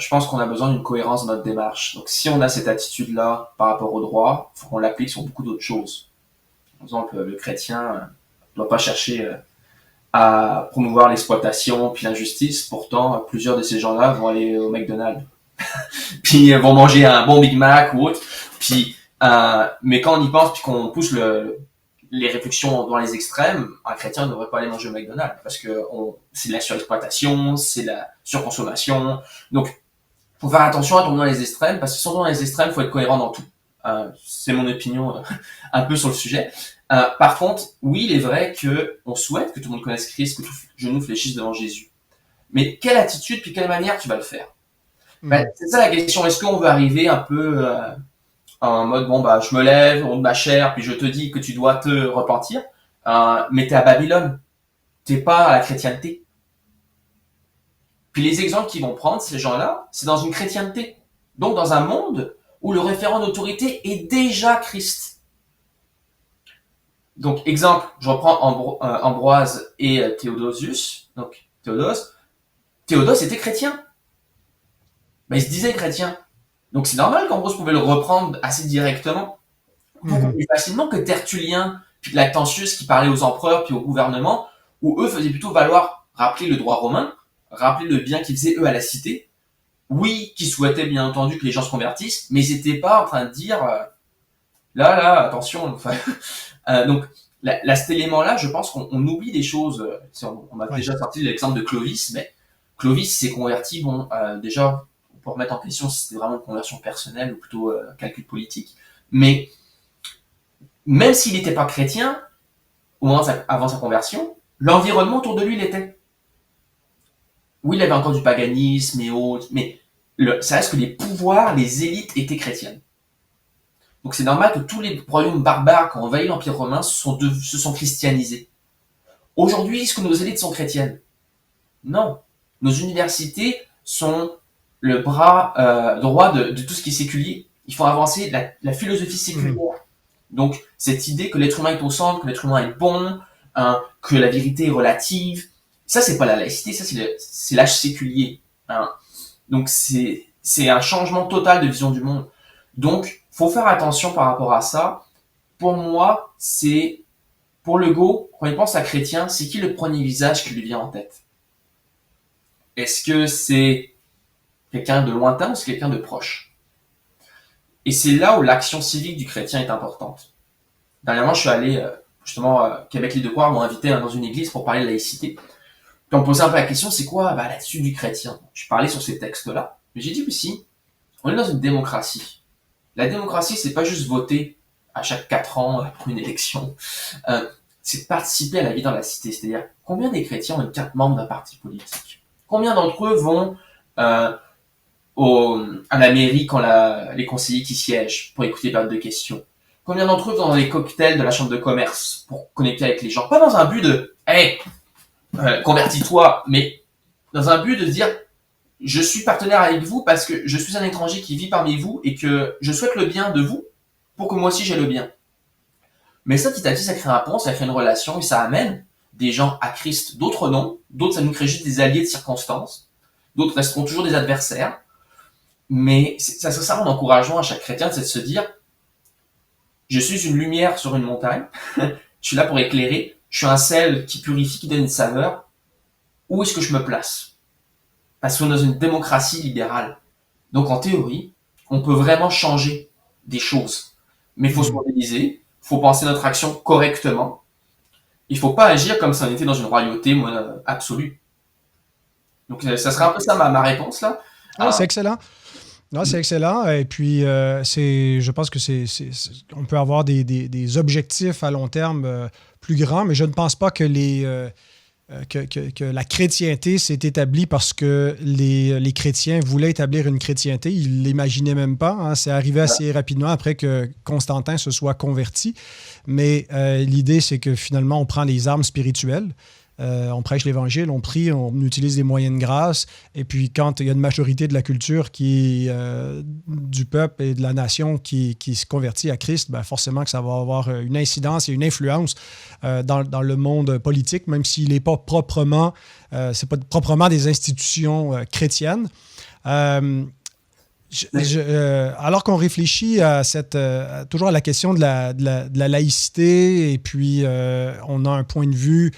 pense qu'on a besoin d'une cohérence dans notre démarche. Donc, si on a cette attitude-là par rapport au droit, il faut qu'on l'applique sur beaucoup d'autres choses. Par exemple, le chrétien ne doit pas chercher à promouvoir l'exploitation puis l'injustice. Pourtant, plusieurs de ces gens-là vont aller au McDonald's. Puis vont manger un bon Big Mac ou autre. Puis, mais quand on y pense puis qu'on pousse les réflexions dans les extrêmes, un chrétien ne devrait pas aller manger au McDonald's parce que c'est de la surexploitation, c'est de la surconsommation. Donc, faut faire attention à tomber dans les extrêmes parce que si on tombe dans les extrêmes, faut être cohérent dans tout. C'est mon opinion un peu sur le sujet. Par contre, oui, il est vrai que on souhaite que tout le monde connaisse Christ, que tout genou fléchisse devant Jésus. Mais quelle attitude puis quelle manière tu vas le faire? C'est ça la question. Est-ce qu'on veut arriver un peu en mode bon bah je me lève, on ma chair, puis je te dis que tu dois te repentir, mais t'es à Babylone, t'es pas à la chrétienté. Puis les exemples qu'ils vont prendre, ces gens-là, c'est dans une chrétienté. Donc dans un monde où le référent d'autorité est déjà Christ. Donc exemple, je reprends Ambroise et Théodosius. Donc Théodose était chrétien. Ben, il se disait chrétien. Donc c'est normal qu'Ambrose pouvait le reprendre assez directement, beaucoup plus facilement que Tertullien, puis Lactantius qui parlait aux empereurs puis au gouvernement, où eux faisaient plutôt valoir rappeler le droit romain, rappeler le bien qu'ils faisaient eux à la cité. Oui, qui souhaitaient bien entendu que les gens se convertissent, mais ils n'étaient pas en train de dire là, attention. Enfin, donc là, cet élément-là, je pense qu'on oublie des choses. On a déjà sorti l'exemple de Clovis, mais Clovis s'est converti, déjà, pour remettre en question si c'était vraiment une conversion personnelle ou plutôt calcul politique. Mais même s'il n'était pas chrétien, avant sa conversion, l'environnement autour de lui l'était. Oui, il avait encore du paganisme et autres, mais ça reste que les pouvoirs, les élites étaient chrétiennes. Donc c'est normal que tous les royaumes barbares qui ont envahi l'Empire romain se sont christianisés. Aujourd'hui, est-ce que nos élites sont chrétiennes? Non. Nos universités sont le bras droit de tout ce qui est séculier. Il faut avancer la philosophie séculière. Donc cette idée que l'être humain est au centre, que l'être humain est bon, que la vérité est relative, ça c'est pas la laïcité, ça c'est l'âge séculier. Donc c'est un changement total de vision du monde. Donc faut faire attention par rapport à ça. Pour moi, pour Legault, quand il pense à chrétien, c'est qui le premier visage qui lui vient en tête? Est-ce que c'est quelqu'un de lointain ou c'est quelqu'un de proche? Et c'est là où l'action civique du chrétien est importante. Dernièrement, je suis allé, justement, Québec Île-de-Croix m'ont invité dans une église pour parler de laïcité. Puis on me posait un peu la question, c'est quoi l'attitude du chrétien? Je parlais sur ces textes-là, mais j'ai dit aussi, on est dans une démocratie. La démocratie, c'est pas juste voter à chaque 4 ans pour une élection. C'est participer à la vie dans la cité. C'est-à-dire, combien des chrétiens ont une carte membre d'un parti politique? Combien d'entre eux vont à la mairie quand les conseillers qui siègent pour écouter les périodes de questions? Combien d'entre eux vont dans les cocktails de la chambre de commerce pour connecter avec les gens? Pas dans un but de hey, convertis-toi, mais dans un but de dire je suis partenaire avec vous parce que je suis un étranger qui vit parmi vous et que je souhaite le bien de vous pour que moi aussi j'ai le bien. Mais ça, petit à petit, ça crée un pont, ça crée une relation et ça amène des gens à Christ, d'autres non, d'autres ça nous crée juste des alliés de circonstances, d'autres resteront toujours des adversaires. Mais ça serait ça mon encouragement à chaque chrétien, c'est de se dire je suis une lumière sur une montagne, je suis là pour éclairer, je suis un sel qui purifie, qui donne une saveur. Où est-ce que je me place? Parce qu'on est dans une démocratie libérale. Donc en théorie, on peut vraiment changer des choses. Mais il faut se mobiliser, il faut penser notre action correctement. Il faut pas agir comme si on était dans une royauté absolue. Donc ça serait un peu ça ma réponse là. C'est excellent. Non, c'est excellent. Et puis, je pense que on peut avoir des objectifs à long terme plus grands, mais je ne pense pas que que la chrétienté s'est établie parce que les chrétiens voulaient établir une chrétienté. Ils ne l'imaginaient même pas. Hein. C'est arrivé assez rapidement après que Constantin se soit converti. Mais l'idée, c'est que finalement, on prend les armes spirituelles. On prêche l'Évangile, on prie, on utilise des moyens de grâce. Et puis, quand il y a une majorité de la culture du peuple et de la nation qui se convertit à Christ, ben forcément que ça va avoir une incidence et une influence dans le monde politique, même s'il n'est pas proprement, c'est pas proprement des institutions chrétiennes. Alors qu'on réfléchit à toujours à la question de la laïcité, et puis on a un point de vue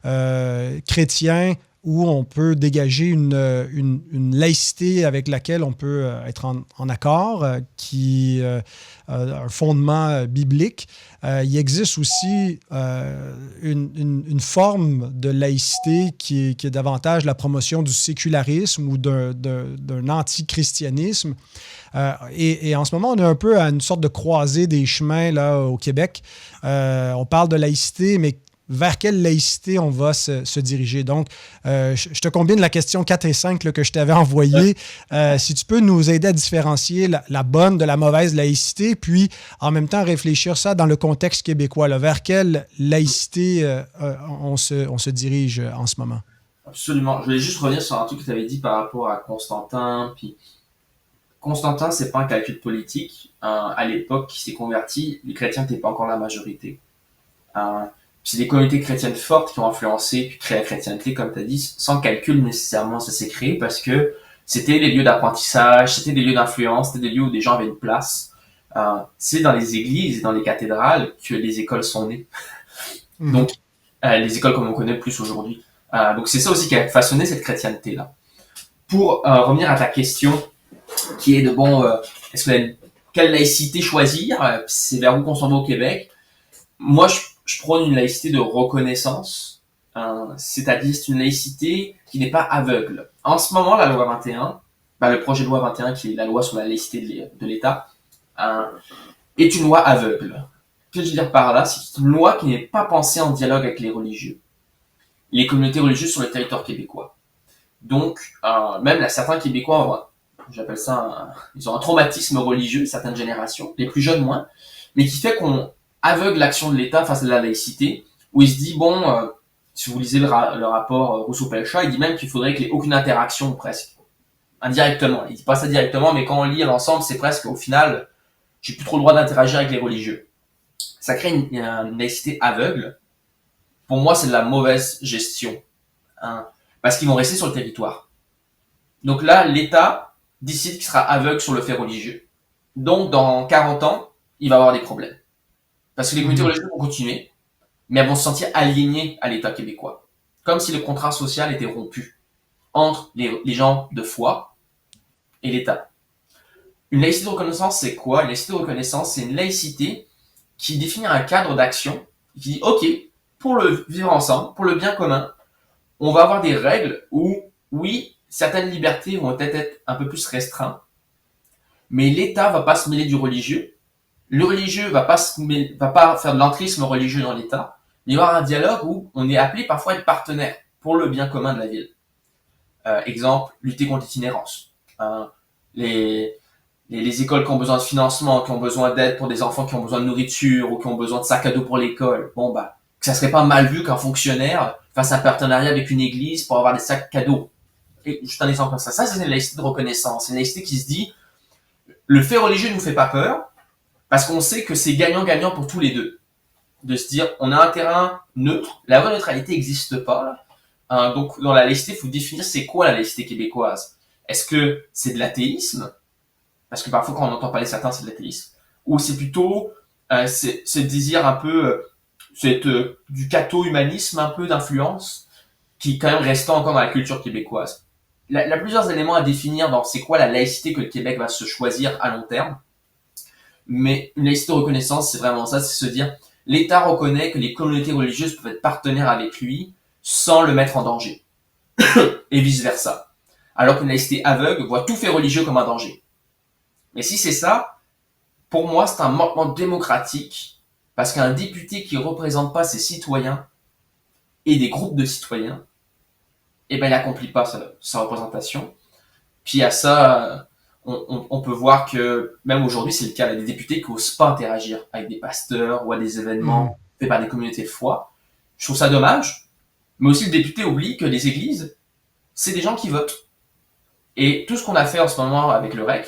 chrétien où on peut dégager une laïcité avec laquelle on peut être en accord, qui un fondement biblique. Il existe aussi une forme de laïcité qui est davantage la promotion du sécularisme ou d'un antichristianisme. Et en ce moment, on est un peu à une sorte de croisée des chemins là, au Québec. On parle de laïcité, mais vers quelle laïcité on va se diriger. Donc, je te combine la question 4 et 5 là, que je t'avais envoyée. Si tu peux nous aider à différencier la bonne de la mauvaise laïcité, puis en même temps réfléchir ça dans le contexte québécois. Là, vers quelle laïcité on se dirige en ce moment? Absolument. Je voulais juste revenir sur un truc que tu avais dit par rapport à Constantin. Puis Constantin, c'est pas un calcul politique. À l'époque, qui s'est converti, les chrétiens n'étaient pas encore la majorité. C'est des communautés chrétiennes fortes qui ont influencé puis créé la chrétienté, comme tu as dit, sans calcul nécessairement. Ça s'est créé parce que c'était des lieux d'apprentissage, c'était des lieux d'influence, c'était des lieux où des gens avaient une place. C'est dans les églises et dans les cathédrales que les écoles sont nées. Donc, les écoles comme on connaît plus aujourd'hui. Donc, c'est ça aussi qui a façonné cette chrétienté-là. Pour revenir à ta question, qui est de est-ce que quelle laïcité choisir? C'est vers où qu'on s'en va au Québec. Moi, je prône une laïcité de reconnaissance, c'est-à-dire c'est une laïcité qui n'est pas aveugle. En ce moment, la loi 21, le projet de loi 21, qui est la loi sur la laïcité de l'État, est une loi aveugle. Ce que je veux dire par là, c'est une loi qui n'est pas pensée en dialogue avec les religieux, les communautés religieuses sur le territoire québécois. Donc, même certains Québécois, j'appelle ça, ils ont un traumatisme religieux, certaines générations, les plus jeunes moins, mais qui fait qu'on aveugle l'action de l'État face à la laïcité, où il se dit, si vous lisez le rapport Rousseau-Pelchat, il dit même qu'il faudrait qu'il n'y ait aucune interaction, presque. Indirectement. Il dit pas ça directement, mais quand on lit l'ensemble, c'est presque, au final, j'ai plus trop le droit d'interagir avec les religieux. Ça crée une laïcité aveugle. Pour moi, c'est de la mauvaise gestion. Parce qu'ils vont rester sur le territoire. Donc là, l'État décide qu'il sera aveugle sur le fait religieux. Donc, dans 40 ans, il va avoir des problèmes. Parce que les communautés religieuses vont continuer, mais elles vont se sentir alignées à l'État québécois. Comme si le contrat social était rompu entre les gens de foi et l'État. Une laïcité de reconnaissance, c'est quoi? Une laïcité de reconnaissance, c'est une laïcité qui définit un cadre d'action, qui dit, OK, pour le vivre ensemble, pour le bien commun, on va avoir des règles où, oui, certaines libertés vont peut-être être un peu plus restreintes, mais l'État va pas se mêler du religieux. Le religieux va pas faire de l'entrisme religieux dans l'État, mais il va y avoir un dialogue où on est appelé parfois à être partenaire pour le bien commun de la ville. Exemple, lutter contre l'itinérance. Les écoles qui ont besoin de financement, qui ont besoin d'aide pour des enfants qui ont besoin de nourriture ou qui ont besoin de sacs à dos pour l'école. Que ça serait pas mal vu qu'un fonctionnaire fasse un partenariat avec une église pour avoir des sacs cadeaux. Et juste un exemple comme ça. Ça, c'est une laïcité de reconnaissance. C'est une laïcité qui se dit, le fait religieux ne nous fait pas peur, parce qu'on sait que c'est gagnant-gagnant pour tous les deux. De se dire, on a un terrain neutre, la vraie neutralité n'existe pas. Donc, dans la laïcité, il faut définir c'est quoi la laïcité québécoise. Est-ce que c'est de l'athéisme? Parce que parfois, quand on entend parler de certains, c'est de l'athéisme. Ou c'est plutôt ce désir un peu, du catho-humanisme, un peu d'influence, qui quand même restant encore dans la culture québécoise. Il y a plusieurs éléments à définir dans c'est quoi la laïcité que le Québec va se choisir à long terme. Mais une laïcité de reconnaissance, c'est vraiment ça, c'est se dire, l'État reconnaît que les communautés religieuses peuvent être partenaires avec lui sans le mettre en danger. Et vice versa. Alors qu'une laïcité aveugle voit tout fait religieux comme un danger. Mais si c'est ça, pour moi, c'est un manquement démocratique, parce qu'un député qui représente pas ses citoyens et des groupes de citoyens, il n'accomplit pas sa représentation. Puis à ça, on peut voir que même aujourd'hui, c'est le cas. Il y a des députés qui n'osent pas interagir avec des pasteurs ou à des événements faits par des communautés de foi. Je trouve ça dommage. Mais aussi, le député oublie que les églises, c'est des gens qui votent. Et tout ce qu'on a fait en ce moment avec le REC,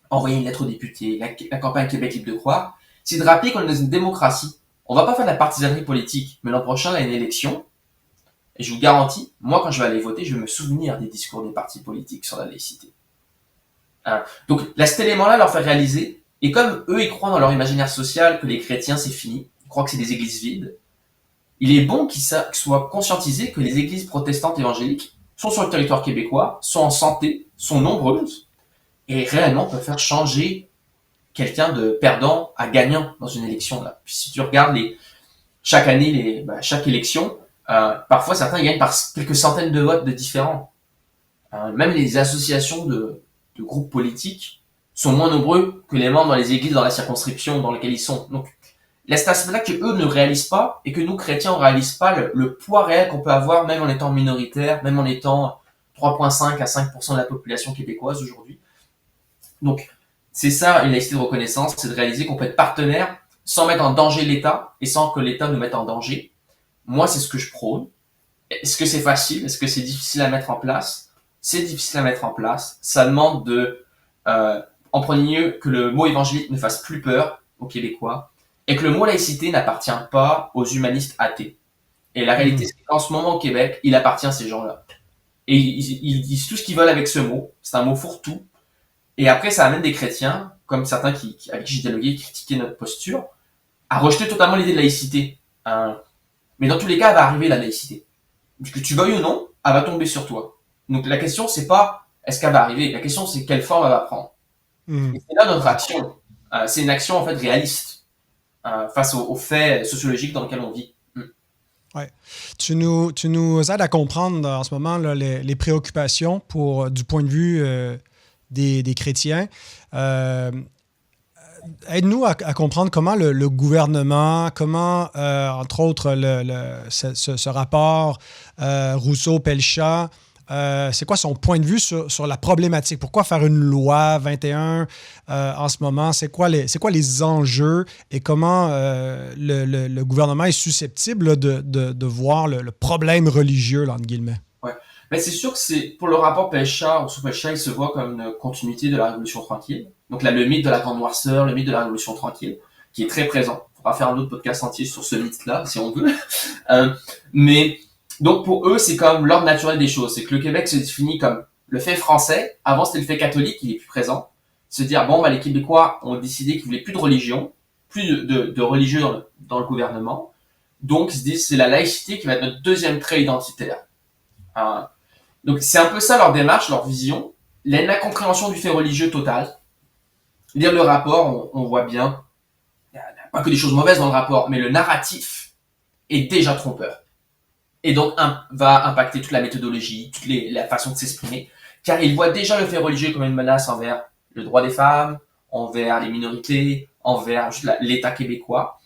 envoyer une lettre aux députés, la campagne Québec libre de croire, c'est de rappeler qu'on est dans une démocratie. On va pas faire de la partisanerie politique, mais l'an prochain, il y a une élection. Et je vous garantis, moi, quand je vais aller voter, je vais me souvenir des discours des partis politiques sur la laïcité. Donc, cet élément-là leur fait réaliser, et comme eux, ils croient dans leur imaginaire social que les chrétiens, c'est fini, ils croient que c'est des églises vides, il est bon qu'ils soient conscientisés que les églises protestantes évangéliques sont sur le territoire québécois, sont en santé, sont nombreuses, et réellement peuvent faire changer quelqu'un de perdant à gagnant dans une élection. Là. Puis si tu regardes chaque année, chaque élection, parfois certains gagnent par quelques centaines de votes de différents. Même les associations de groupes politiques sont moins nombreux que les membres dans les églises dans la circonscription dans laquelle ils sont. Donc, il y a cet aspect-là que eux ne réalisent pas et que nous, chrétiens, on réalise pas le poids réel qu'on peut avoir même en étant minoritaire, même en étant 3,5 à 5% de la population québécoise aujourd'hui. Donc, c'est ça une laïcité de reconnaissance, c'est de réaliser qu'on peut être partenaire sans mettre en danger l'État et sans que l'État nous mette en danger. Moi, c'est ce que je prône. Est-ce que c'est facile? Est-ce que c'est difficile à mettre en place? C'est difficile à mettre en place. Ça demande en premier lieu, que le mot évangélique ne fasse plus peur aux Québécois et que le mot laïcité n'appartient pas aux humanistes athées. Et la réalité, c'est qu'en ce moment au Québec, il appartient à ces gens-là. Et ils disent tout ce qu'ils veulent avec ce mot. C'est un mot fourre-tout. Et après, ça amène des chrétiens, comme certains avec qui j'ai dialogué, qui critiquaient notre posture, à rejeter totalement l'idée de laïcité. Mais dans tous les cas, elle va arriver la laïcité. Que tu veuilles ou non, elle va tomber sur toi. Donc la question, c'est pas est-ce qu'elle va arriver. La question, c'est quelle forme elle va prendre. Et c'est là notre action. C'est une action en fait réaliste face aux faits sociologiques dans lesquels on vit. Ouais. Tu nous aides à comprendre en ce moment là, les préoccupations du point de vue des chrétiens. Aide-nous à comprendre comment le gouvernement, comment, entre autres, ce rapport Rousseau-Pelchat, c'est quoi son point de vue sur la problématique? Pourquoi faire une loi 21 en ce moment? C'est quoi les enjeux et comment le gouvernement est susceptible là, de voir le problème religieux, là, entre guillemets? Ouais. Mais c'est sûr que pour le rapport Rousseau-Pelchat, il se voit comme une continuité de la Révolution tranquille. Donc là, le mythe de la Grande Noirceur, le mythe de la Révolution tranquille, qui est très présent. On pourra faire un autre podcast entier sur ce mythe-là, si on veut. Mais donc pour eux, c'est comme l'ordre naturel des choses. C'est que le Québec se définit comme le fait français. Avant, c'était le fait catholique, il est plus présent. Se dire, les Québécois ont décidé qu'ils voulaient plus de religion, plus de religieux dans le gouvernement. Donc, ils se disent, c'est la laïcité qui va être notre deuxième trait identitaire. Donc, c'est un peu ça leur démarche, leur vision. Il y a une incompréhension du fait religieux total. Lire le rapport, on voit bien, il n'y a pas que des choses mauvaises dans le rapport, mais le narratif est déjà trompeur. Et donc, va impacter toute la méthodologie, la façon de s'exprimer, car il voit déjà le fait religieux comme une menace envers le droit des femmes, envers les minorités, envers l'État québécois.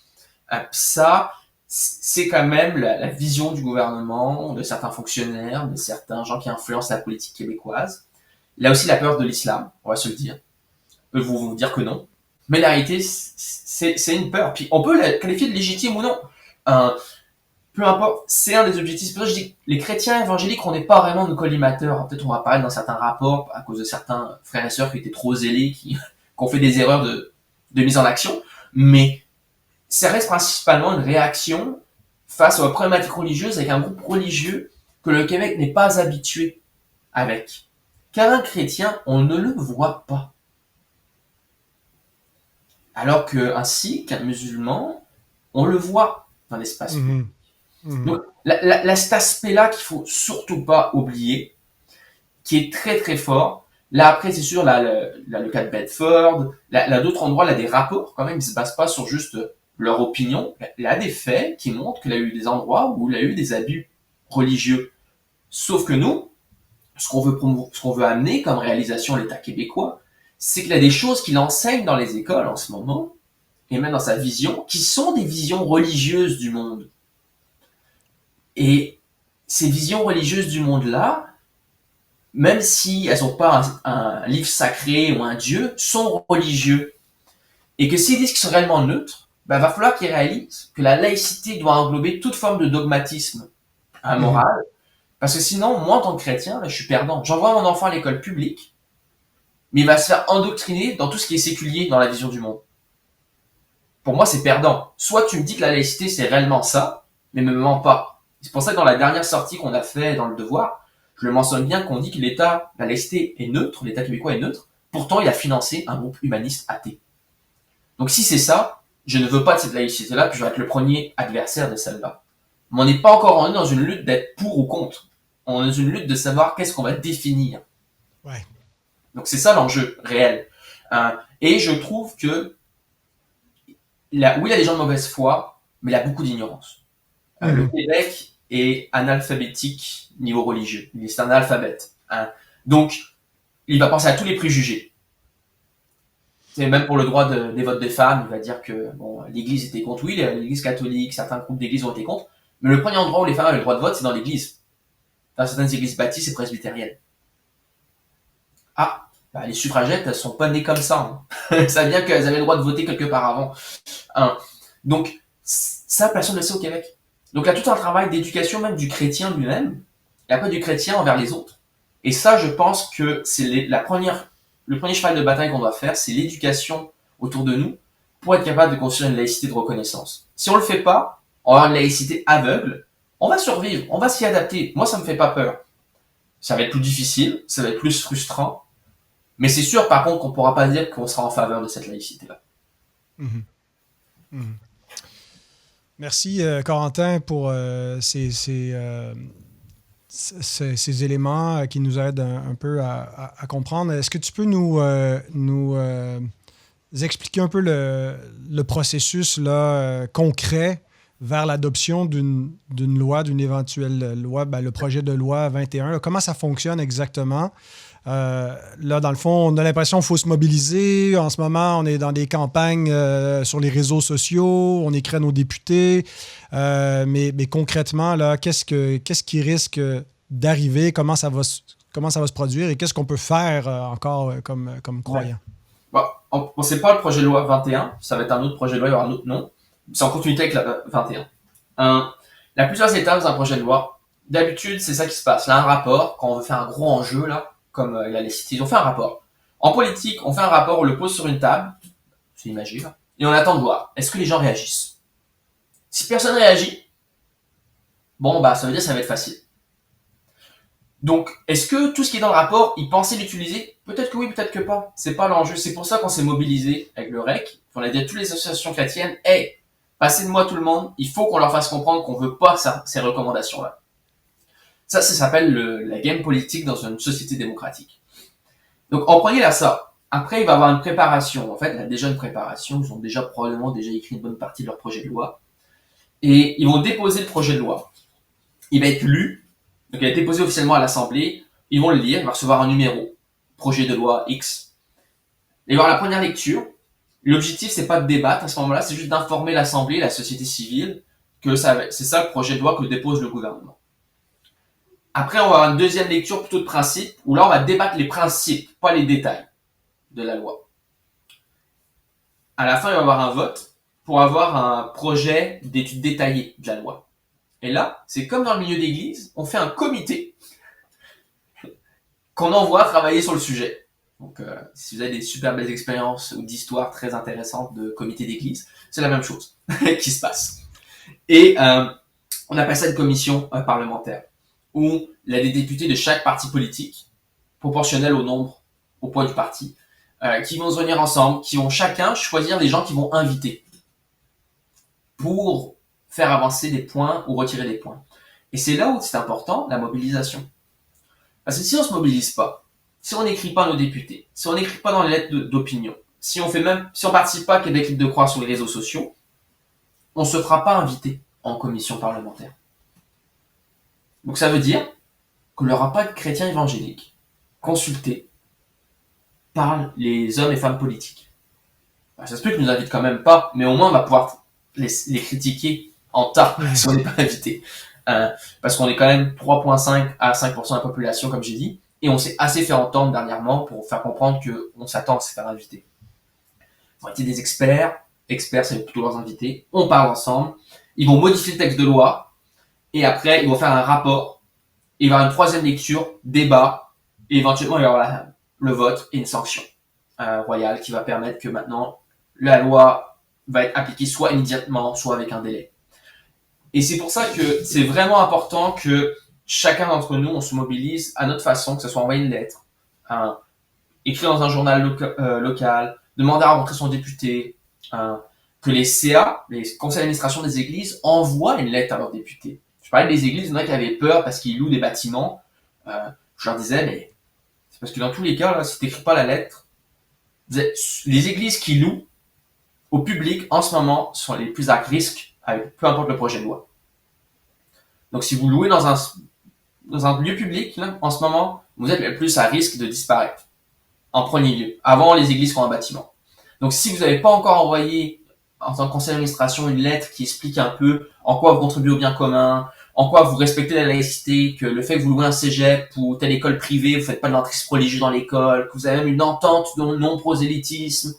Ça, c'est quand même la vision du gouvernement, de certains fonctionnaires, de certains gens qui influencent la politique québécoise. Il y a aussi la peur de l'islam, on va se le dire. Eux vont vous dire que non. Mais la réalité, c'est une peur. Puis on peut la qualifier de légitime ou non. Peu importe, c'est un des objectifs. C'est pour ça que je dis que les chrétiens évangéliques, on n'est pas vraiment nos collimateurs. Peut-être on va parler dans certains rapports à cause de certains frères et sœurs qui étaient trop zélés, qui ont fait des erreurs de mise en action. Mais ça reste principalement une réaction face aux problématiques religieuses avec un groupe religieux que le Québec n'est pas habitué avec. Car un chrétien, on ne le voit pas. Alors qu'un sikh, un musulman, on le voit dans l'espace public. Donc, cet aspect-là qu'il faut surtout pas oublier, qui est très très fort. Là, après, c'est sûr, le cas de Bedford, là, d'autres endroits, là, des rapports, quand même, ils se basent pas sur juste leur opinion. Il y a des faits qui montrent qu'il y a eu des endroits où il y a eu des abus religieux. Sauf que nous, ce qu'on veut amener comme réalisation à l'État québécois, c'est qu'il y a des choses qu'il enseigne dans les écoles en ce moment, et même dans sa vision, qui sont des visions religieuses du monde. Et ces visions religieuses du monde-là, même si elles n'ont pas un livre sacré ou un dieu, sont religieux. Et que s'ils disent qu'ils sont réellement neutres, va falloir qu'ils réalisent que la laïcité doit englober toute forme de dogmatisme moral. Parce que sinon, moi, en tant que chrétien, je suis perdant. J'envoie mon enfant à l'école publique, mais il va se faire endoctriner dans tout ce qui est séculier dans la vision du monde. Pour moi, c'est perdant. Soit tu me dis que la laïcité, c'est réellement ça, mais ne me mens pas. C'est pour ça que dans la dernière sortie qu'on a fait dans le Devoir, je le mentionne bien qu'on dit que la laïcité est neutre, l'État québécois est neutre, pourtant il a financé un groupe humaniste athée. Donc si c'est ça, je ne veux pas de cette laïcité-là, puis je vais être le premier adversaire de celle-là. Mais on n'est pas encore dans une lutte d'être pour ou contre. On est dans une lutte de savoir qu'est-ce qu'on va définir. Ouais. Donc c'est ça l'enjeu réel. Et je trouve que oui, il y a des gens de mauvaise foi, mais il y a beaucoup d'ignorance. Le Québec est analphabétique niveau religieux. C'est un analphabète. Donc, il va penser à tous les préjugés. C'est même pour le droit des votes des femmes, il va dire que bon, l'Église était contre. Oui, l'Église catholique, certains groupes d'églises ont été contre. Mais le premier endroit où les femmes avaient le droit de vote, c'est dans l'Église. Dans certaines églises baptistes et presbytériennes. Ah, bah, les suffragettes, elles sont pas nées comme ça. Hein. Ça vient qu'elles avaient le droit de voter quelque part avant. Donc, ça, personne ne le sait au Québec. Donc, il y a tout un travail d'éducation même du chrétien lui-même, et après du chrétien envers les autres. Et ça, je pense que c'est le premier cheval de bataille qu'on doit faire, c'est l'éducation autour de nous pour être capable de construire une laïcité de reconnaissance. Si on le fait pas, on va avoir une laïcité aveugle, on va survivre, on va s'y adapter. Moi, ça me fait pas peur. Ça va être plus difficile, ça va être plus frustrant, mais c'est sûr, par contre, qu'on pourra pas dire qu'on sera en faveur de cette laïcité-là. Mm-hmm. Mm-hmm. Merci, Corentin, pour ces éléments qui nous aident un peu à comprendre. Est-ce que tu peux nous expliquer un peu le processus là, concret vers l'adoption d'une loi, d'une éventuelle loi, le projet de loi 21? Là, comment ça fonctionne exactement? Là, dans le fond, on a l'impression qu'il faut se mobiliser. En ce moment, on est dans des campagnes sur les réseaux sociaux, on écrit à nos députés. Mais concrètement, là, qu'est-ce qui risque d'arriver? Comment ça va se produire? Et qu'est-ce qu'on peut faire encore comme croyant? Ouais. Bon, c'est pas le projet de loi 21, ça va être un autre projet de loi, il y aura un autre nom. C'est en continuité avec la 21. Il y a plusieurs étapes dans un projet de loi. D'habitude, c'est ça qui se passe. Là, un rapport, quand on veut faire un gros enjeu, là, comme il a les cités, ils ont fait un rapport. En politique, on fait un rapport, on le pose sur une table, c'est imagé, là, et on attend de voir, est-ce que les gens réagissent? Si personne réagit, bon, bah, ça veut dire que ça va être facile. Donc, est-ce que tout ce qui est dans le rapport, ils pensaient l'utiliser? Peut-être que oui, peut-être que pas. C'est pas l'enjeu. C'est pour ça qu'on s'est mobilisé avec le REC. On a dit à toutes les associations chrétiennes, hey, passez de moi tout le monde. Il faut qu'on leur fasse comprendre qu'on veut pas ces recommandations-là. Ça s'appelle la game politique dans une société démocratique. Donc, en premier là ça. Après, il va y avoir une préparation. En fait, il y a déjà une préparation. Ils ont probablement déjà écrit une bonne partie de leur projet de loi. Et ils vont déposer le projet de loi. Il va être lu. Donc, il a été déposé officiellement à l'Assemblée. Ils vont le lire. Il va recevoir un numéro. Projet de loi X. Il va y avoir la première lecture. L'objectif, c'est pas de débattre à ce moment-là, c'est juste d'informer l'Assemblée, la société civile, que c'est ça le projet de loi que dépose le gouvernement. Après, on va avoir une deuxième lecture plutôt de principe, où là, on va débattre les principes, pas les détails de la loi. À la fin, il va y avoir un vote pour avoir un projet d'étude détaillée de la loi. Et là, c'est comme dans le milieu d'église, on fait un comité qu'on envoie travailler sur le sujet. Donc, si vous avez des super belles expériences ou d'histoires très intéressantes de comité d'église, c'est la même chose qui se passe. Et on appelle ça une commission parlementaire, où il y a des députés de chaque parti politique, proportionnels au poids du parti, qui vont se réunir ensemble, qui vont chacun choisir les gens qui vont inviter pour faire avancer des points ou retirer des points. Et c'est là où c'est important, la mobilisation. Parce que si on se mobilise pas, si on n'écrit pas à nos députés, si on n'écrit pas dans les lettres d'opinion, si on participe pas à Québec Libre de Croix sur les réseaux sociaux, on se fera pas inviter en commission parlementaire. Donc ça veut dire qu'il n'y aura pas de chrétiens évangéliques consultés par les hommes et femmes politiques. Ça se peut qu'ils nous invitent quand même pas, mais au moins on va pouvoir les critiquer en tas si on n'est pas invité. Parce qu'on est quand même 3,5 à 5% de la population, comme j'ai dit, et on s'est assez fait entendre dernièrement pour faire comprendre qu'on s'attend à se faire inviter. Ils ont été des experts, c'est plutôt leurs invités, on parle ensemble, ils vont modifier le texte de loi, et après ils vont faire un rapport, il va y avoir une troisième lecture, débat, et éventuellement il va y avoir le vote et une sanction royale qui va permettre que maintenant la loi va être appliquée soit immédiatement, soit avec un délai. Et c'est pour ça que c'est vraiment important que chacun d'entre nous, on se mobilise à notre façon, que ce soit envoyer une lettre, écrire dans un journal local, demander à rencontrer son député, que que les CA, les conseils d'administration des églises, envoient une lettre à leurs députés. Je parlais des églises, il y en a qui avaient peur parce qu'ils louent des bâtiments. Je leur disais, mais c'est parce que dans tous les cas, là, si t'écris pas la lettre, les églises qui louent au public en ce moment sont les plus à risque avec peu importe le projet de loi. Donc si vous louez dans un lieu public, là, en ce moment, vous êtes le plus à risque de disparaître. En premier lieu, avant les églises qui ont un bâtiment. Donc si vous n'avez pas encore envoyé en tant que conseil d'administration une lettre qui explique un peu en quoi vous contribuez au bien commun, en quoi vous respectez la laïcité, que le fait que vous louez un cégep ou telle école privée, vous faites pas de l'entrisme religieux dans l'école, que vous avez même une entente de non-prosélytisme,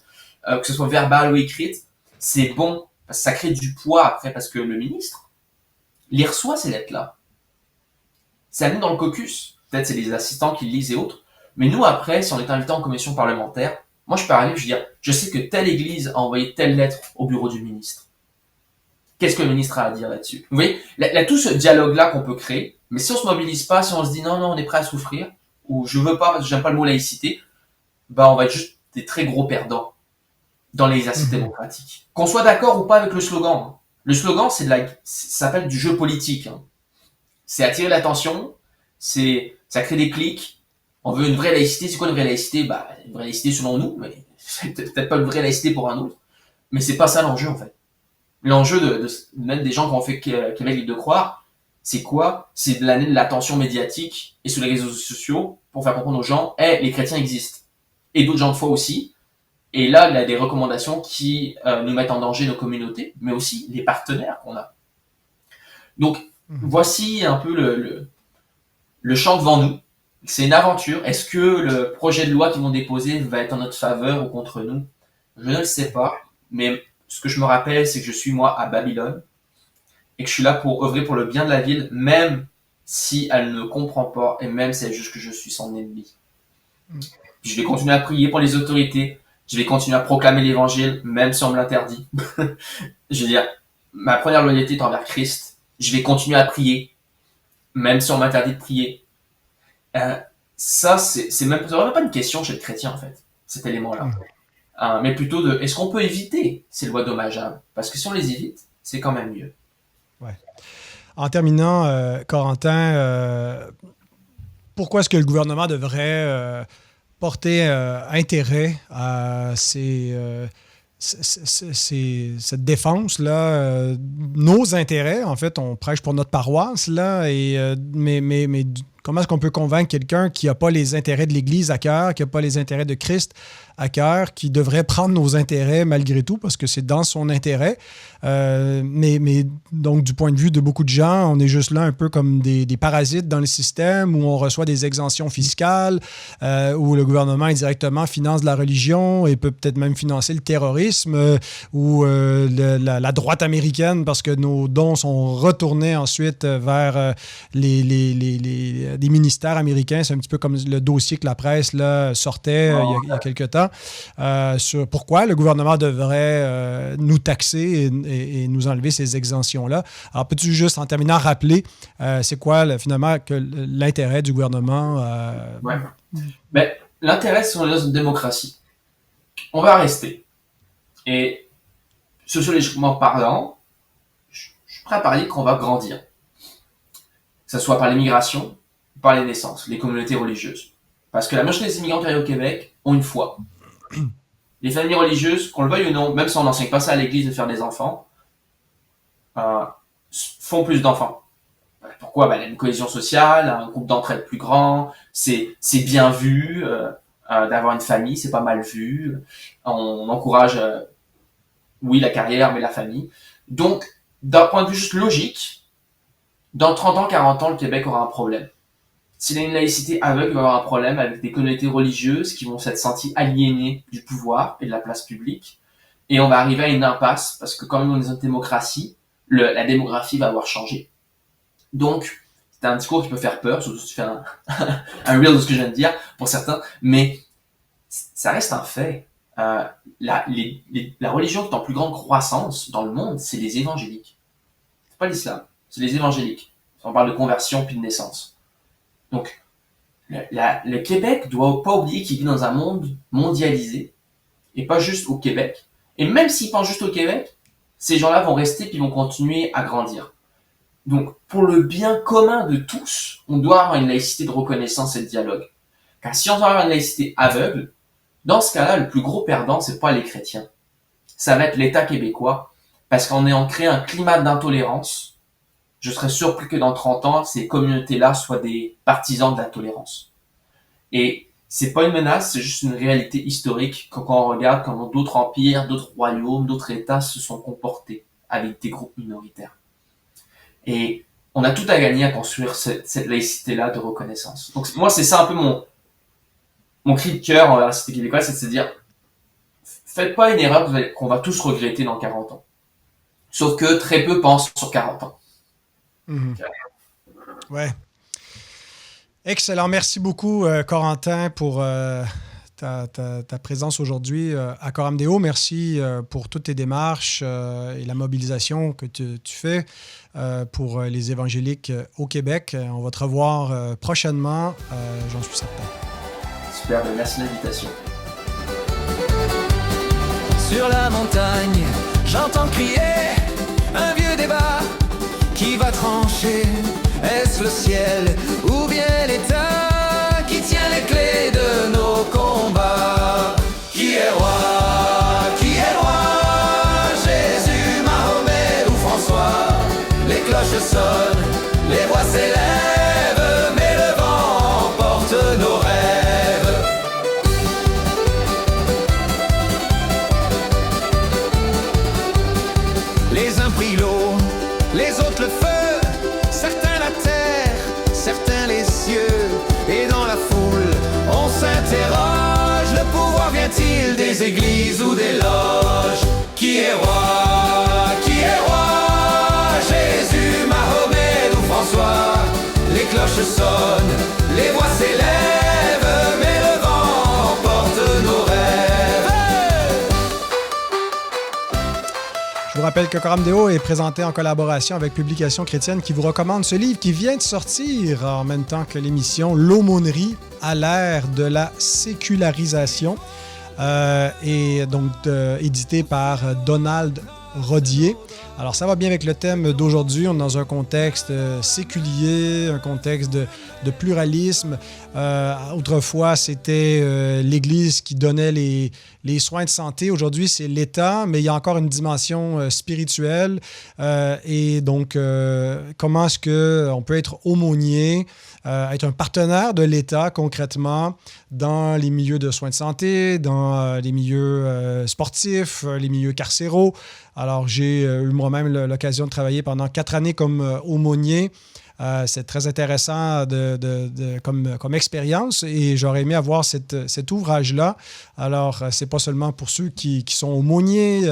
que ce soit verbal ou écrite, c'est bon, parce que ça crée du poids après, parce que le ministre les reçoit ces lettres-là. C'est amené dans le caucus. Peut-être c'est les assistants qui le lisent et autres. Mais nous, après, si on est invité en commission parlementaire, moi, je peux arriver, je veux dire, je sais que telle église a envoyé telle lettre au bureau du ministre. Qu'est-ce que le ministre a à dire là-dessus? Vous voyez, il y a tout ce dialogue-là qu'on peut créer, mais si on se mobilise pas, si on se dit non, on est prêt à souffrir, ou je veux pas parce que j'aime pas le mot laïcité, on va être juste des très gros perdants dans l'exercice démocratique. Qu'on soit d'accord ou pas avec le slogan. Le slogan, ça s'appelle du jeu politique. C'est attirer l'attention, ça crée des clics. On veut une vraie laïcité. C'est quoi une vraie laïcité? Une vraie laïcité selon nous, mais c'est peut-être pas une vraie laïcité pour un autre. Mais c'est pas ça l'enjeu, en fait. L'enjeu de mettre des gens qui ont fait Québec libre de croire, c'est quoi? C'est de l'année de l'attention médiatique et sur les réseaux sociaux pour faire comprendre aux gens, les chrétiens existent. Et d'autres gens de foi aussi. Et là, il y a des recommandations qui nous mettent en danger nos communautés, mais aussi les partenaires qu'on a. Donc, voici un peu le champ devant nous. C'est une aventure. Est-ce que le projet de loi qu'ils vont déposer va être en notre faveur ou contre nous? Je ne le sais pas. Mais ce que je me rappelle, c'est que je suis, moi, à Babylone et que je suis là pour œuvrer pour le bien de la ville, même si elle ne comprend pas et même si elle juge que je suis son ennemi. Je vais continuer à prier pour les autorités. Je vais continuer à proclamer l'évangile, même si on me l'interdit. Je veux dire, ma première loyauté est envers Christ. Je vais continuer à prier, même si on m'interdit de prier. Ça, c'est vraiment pas une question chez le chrétien, en fait, cet élément-là. Mais plutôt est-ce qu'on peut éviter ces lois dommageables? Parce que si on les évite, c'est quand même mieux. Ouais. En terminant, Corentin, pourquoi est-ce que le gouvernement devrait porter intérêt à cette défense-là, nos intérêts, en fait, on prêche pour notre paroisse, là, mais comment est-ce qu'on peut convaincre quelqu'un qui n'a pas les intérêts de l'Église à cœur, qui n'a pas les intérêts de Christ à cœur, qui devrait prendre nos intérêts malgré tout, parce que c'est dans son intérêt. Mais donc, du point de vue de beaucoup de gens, on est juste là un peu comme des parasites dans le système, où on reçoit des exemptions fiscales, où le gouvernement indirectement finance de la religion et peut peut-être même financer le terrorisme, ou la droite américaine, parce que nos dons sont retournés ensuite vers des ministères américains. C'est un petit peu comme le dossier que la presse là, sortait il y a quelque temps. Sur pourquoi le gouvernement devrait nous taxer et nous enlever ces exemptions-là. Alors, peux-tu juste, en terminant, rappeler c'est quoi, finalement, l'intérêt du gouvernement? Ouais. Ben, l'intérêt, c'est qu'on est dans une démocratie. On va rester. Et sociologiquement parlant, je suis prêt à parier qu'on va grandir. Que ce soit par l'immigration, par les naissances, les communautés religieuses. Parce que la majorité des immigrants qui arrivent au Québec ont une foi. Les familles religieuses, qu'on le veuille ou non, même si on n'enseigne pas ça à l'église de faire des enfants, font plus d'enfants. Pourquoi? Il y a une cohésion sociale, un groupe d'entraide plus grand, c'est bien vu d'avoir une famille, c'est pas mal vu. On encourage, oui, la carrière, mais la famille. Donc, d'un point de vue juste logique, dans 30 ans, 40 ans, le Québec aura un problème. S'il y a une laïcité aveugle, il va y avoir un problème avec des communautés religieuses qui vont s'être senties aliénées du pouvoir et de la place publique. Et on va arriver à une impasse parce que quand même on est dans une démocratie, la démographie va avoir changé. Donc, c'est un discours qui peut faire peur, surtout si tu fais un reel de ce que je viens de dire pour certains, mais ça reste un fait. La religion qui est en plus grande croissance dans le monde, c'est les évangéliques. C'est pas l'islam, c'est les évangéliques. On parle de conversion puis de naissance. Donc, le Québec doit pas oublier qu'il vit dans un monde mondialisé et pas juste au Québec. Et même s'il pense juste au Québec, ces gens-là vont rester puis vont continuer à grandir. Donc, pour le bien commun de tous, on doit avoir une laïcité de reconnaissance et de dialogue. Car si on doit avoir une laïcité aveugle, dans ce cas-là, le plus gros perdant, c'est pas les chrétiens. Ça va être l'État québécois, parce qu'en ayant créé un climat d'intolérance, je serais surpris que dans 30 ans, ces communautés-là soient des partisans de l'intolérance. Et c'est pas une menace, c'est juste une réalité historique quand on regarde comment d'autres empires, d'autres royaumes, d'autres États se sont comportés avec des groupes minoritaires. Et on a tout à gagner à construire cette laïcité-là de reconnaissance. Donc moi, c'est ça un peu mon cri de cœur envers la société québécoise, c'est de se dire, faites pas une erreur qu'on va tous regretter dans 40 ans. Sauf que très peu pensent sur 40 ans. Mmh. Ouais. Excellent. Merci beaucoup, Corentin, pour ta présence aujourd'hui à Coram Deo. Merci pour toutes tes démarches et la mobilisation que tu fais pour les évangéliques au Québec. On va te revoir prochainement, j'en suis certain. Super, merci de l'invitation. Sur la montagne, j'entends crier un vieux débat qui va trancher. Est-ce le ciel ou bien l'État qui tient les clés de nos combats? Qui est roi? Qui est roi? Jésus, Mahomet ou François? Les cloches sonnent, les voix s'élèvent, mais le vent porte nos rêves. Les uns prient l'eau, les autres le feu, certains la terre, certains les cieux. Et dans la foule, on s'interroge, le pouvoir vient-il des églises ou des loges? Qui est roi? Qui est roi? Jésus, Mahomet ou François? Les cloches sonnent, les voix s'élèvent, mais le vent porte nos rêves. Je vous rappelle que Coram Deo est présenté en collaboration avec Publications chrétiennes qui vous recommande ce livre qui vient de sortir en même temps que l'émission L'Aumônerie à l'ère de la sécularisation et donc édité par Donald Rodier. Alors, ça va bien avec le thème d'aujourd'hui. On est dans un contexte séculier, un contexte de pluralisme. Autrefois, c'était l'Église qui donnait les soins de santé. Aujourd'hui, c'est l'État, mais il y a encore une dimension spirituelle. Et donc, comment est-ce qu'on peut être aumônier, être un partenaire de l'État concrètement dans les milieux de soins de santé, dans les milieux sportifs, les milieux carcéraux. Alors, j'ai eu moi-même l'occasion de travailler pendant 4 années comme aumônier. C'est très intéressant comme expérience et j'aurais aimé avoir cet ouvrage-là. Alors, c'est pas seulement pour ceux qui sont aumôniers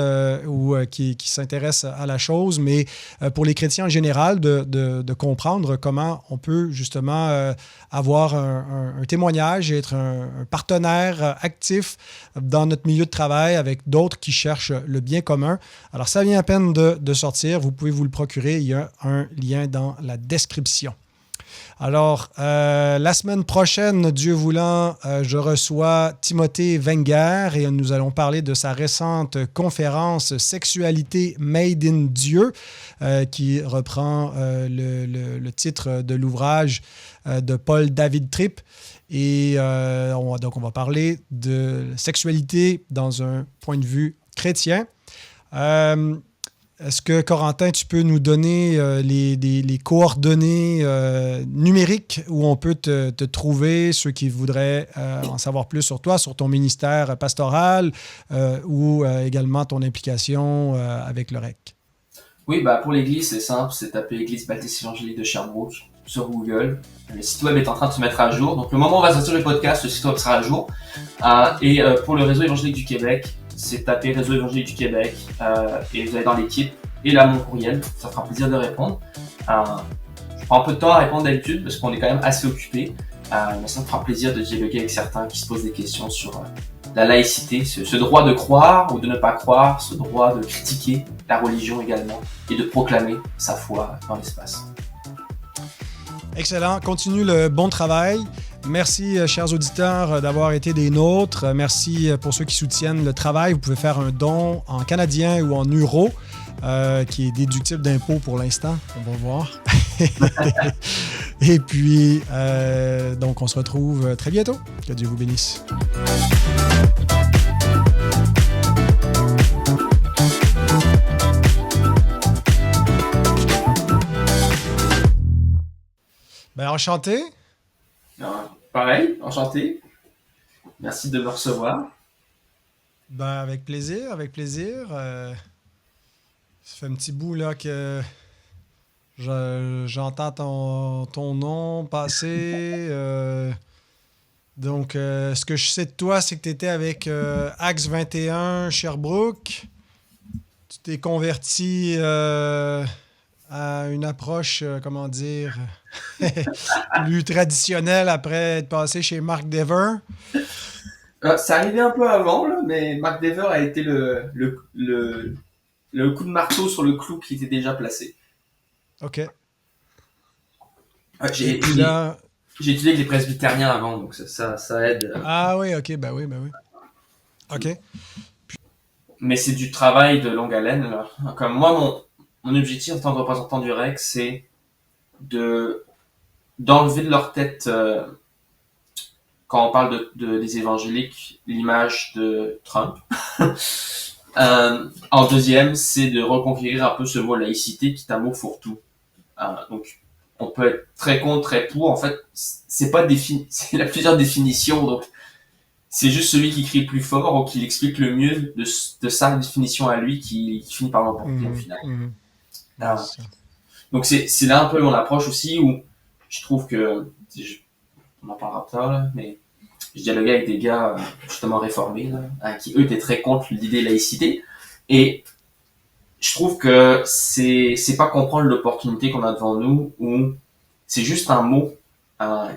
ou qui s'intéressent à la chose, mais pour les chrétiens en général, de comprendre comment on peut justement avoir un témoignage et être un partenaire actif dans notre milieu de travail avec d'autres qui cherchent le bien commun. Alors, ça vient à peine de sortir. Vous pouvez vous le procurer. Il y a un lien dans la description. Alors, la semaine prochaine, Dieu voulant, je reçois Timothée Wenger et nous allons parler de sa récente conférence « Sexualité Made in Dieu » qui reprend le titre de l'ouvrage de Paul David Tripp. Et donc, on va parler de sexualité dans un point de vue chrétien. Est-ce que, Corentin, tu peux nous donner les coordonnées numériques où on peut te trouver, ceux qui voudraient en savoir plus sur toi, sur ton ministère pastoral ou également ton implication avec le REC? Oui, pour l'Église, c'est simple, c'est taper Église Baptiste Évangélique de Sherbrooke sur Google. Le site web est en train de se mettre à jour. Donc, le moment où on va sortir le podcast, le site web sera à jour. Et pour le réseau évangélique du Québec, c'est taper Réseau évangélique du Québec et vous allez dans l'équipe et là mon courriel, ça fera plaisir de répondre. Je prends un peu de temps à répondre d'habitude parce qu'on est quand même assez occupé, mais ça me fera plaisir de dialoguer avec certains qui se posent des questions sur la laïcité, ce droit de croire ou de ne pas croire, ce droit de critiquer la religion également et de proclamer sa foi dans l'espace. Excellent, continue le bon travail. Merci, chers auditeurs, d'avoir été des nôtres. Merci pour ceux qui soutiennent le travail. Vous pouvez faire un don en canadien ou en euros qui est déductible d'impôt pour l'instant. On va voir. Et puis, donc, on se retrouve très bientôt. Que Dieu vous bénisse. Ben, enchanté. Pareil, enchanté. Merci de me recevoir. Ben, avec plaisir, avec plaisir. Ça fait un petit bout là que j'entends ton nom passer. Donc, ce que je sais de toi, c'est que tu étais avec Axe 21 Sherbrooke. Tu t'es converti à une approche, comment dire, plus traditionnelle après être passé chez Mark Dever. Ça arrivait un peu avant, là, mais Mark Dever a été le coup de marteau sur le clou qui était déjà placé. OK. J'ai étudié avec les presbytériens avant, donc ça aide. Ah oui, OK, ben oui. OK. Mais c'est du travail de longue haleine. Là. Comme moi, mon objectif en tant que représentant du REC, c'est d'enlever de leur tête, quand on parle des évangéliques, l'image de Trump. En deuxième, c'est de reconquérir un peu ce mot laïcité qui est un mot fourre-tout. Donc, on peut être très contre, très pour. En fait, c'est pas il y a plusieurs définitions. Donc, c'est juste celui qui crie le plus fort ou qui l'explique le mieux de sa définition à lui qui finit par l'emporter au final. Donc, c'est là un peu mon approche aussi où je trouve que on en parlera pas là, mais je dialoguais avec des gars justement réformés là, qui eux étaient très contre l'idée de laïcité et je trouve que c'est pas comprendre l'opportunité qu'on a devant nous où c'est juste un mot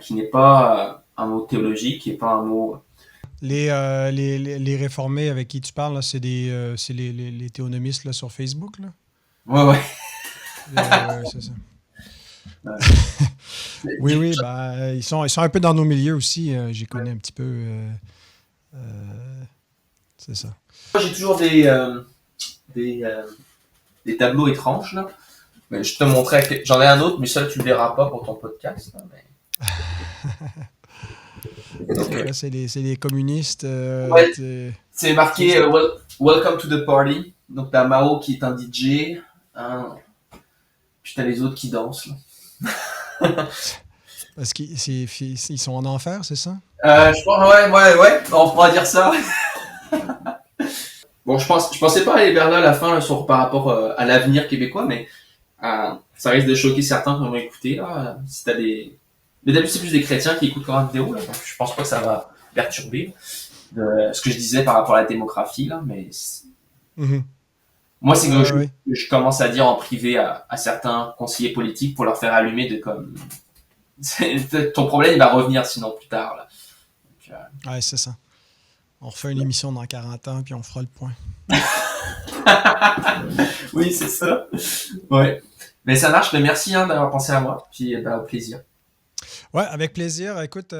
qui n'est pas un mot théologique, qui n'est pas un mot. Les réformés avec qui tu parles, là, c'est les théonomistes là, sur Facebook là. Ouais. C'est ça. Oui, ben, ils sont un peu dans nos milieux aussi. J'y connais un petit peu. C'est ça. Moi, j'ai toujours des tableaux étranges là. Mais je te montrais, j'en ai un autre, mais ça tu le verras pas pour ton podcast. Là, mais... Donc, là, c'est les communistes. Ouais, c'est marqué Welcome to the party. Donc t'as Mao qui est un DJ, puis t'as les autres qui dansent. Là. Parce qu'ils sont en enfer, c'est ça? Je pense, ouais, on pourra dire ça. Bon, je pensais pas aller vers là à la fin là, par rapport à l'avenir québécois, mais ça risque de choquer certains qui vont écouter là. Si t'as mais d'habitude c'est plus des chrétiens qui écoutent quand même vidéo là, donc je pense pas que ça va perturber ce que je disais par rapport à la démographie là, mais moi c'est que je commence à dire en privé à certains conseillers politiques pour leur faire allumer de comme ton problème il va revenir sinon plus tard là. Donc, ouais, c'est ça. On refait une émission dans 40 ans puis on fera le point. Oui, c'est ça. Ouais. Mais ça marche. Mais merci d'avoir pensé à moi. Puis au plaisir. Ouais, avec plaisir. Écoute,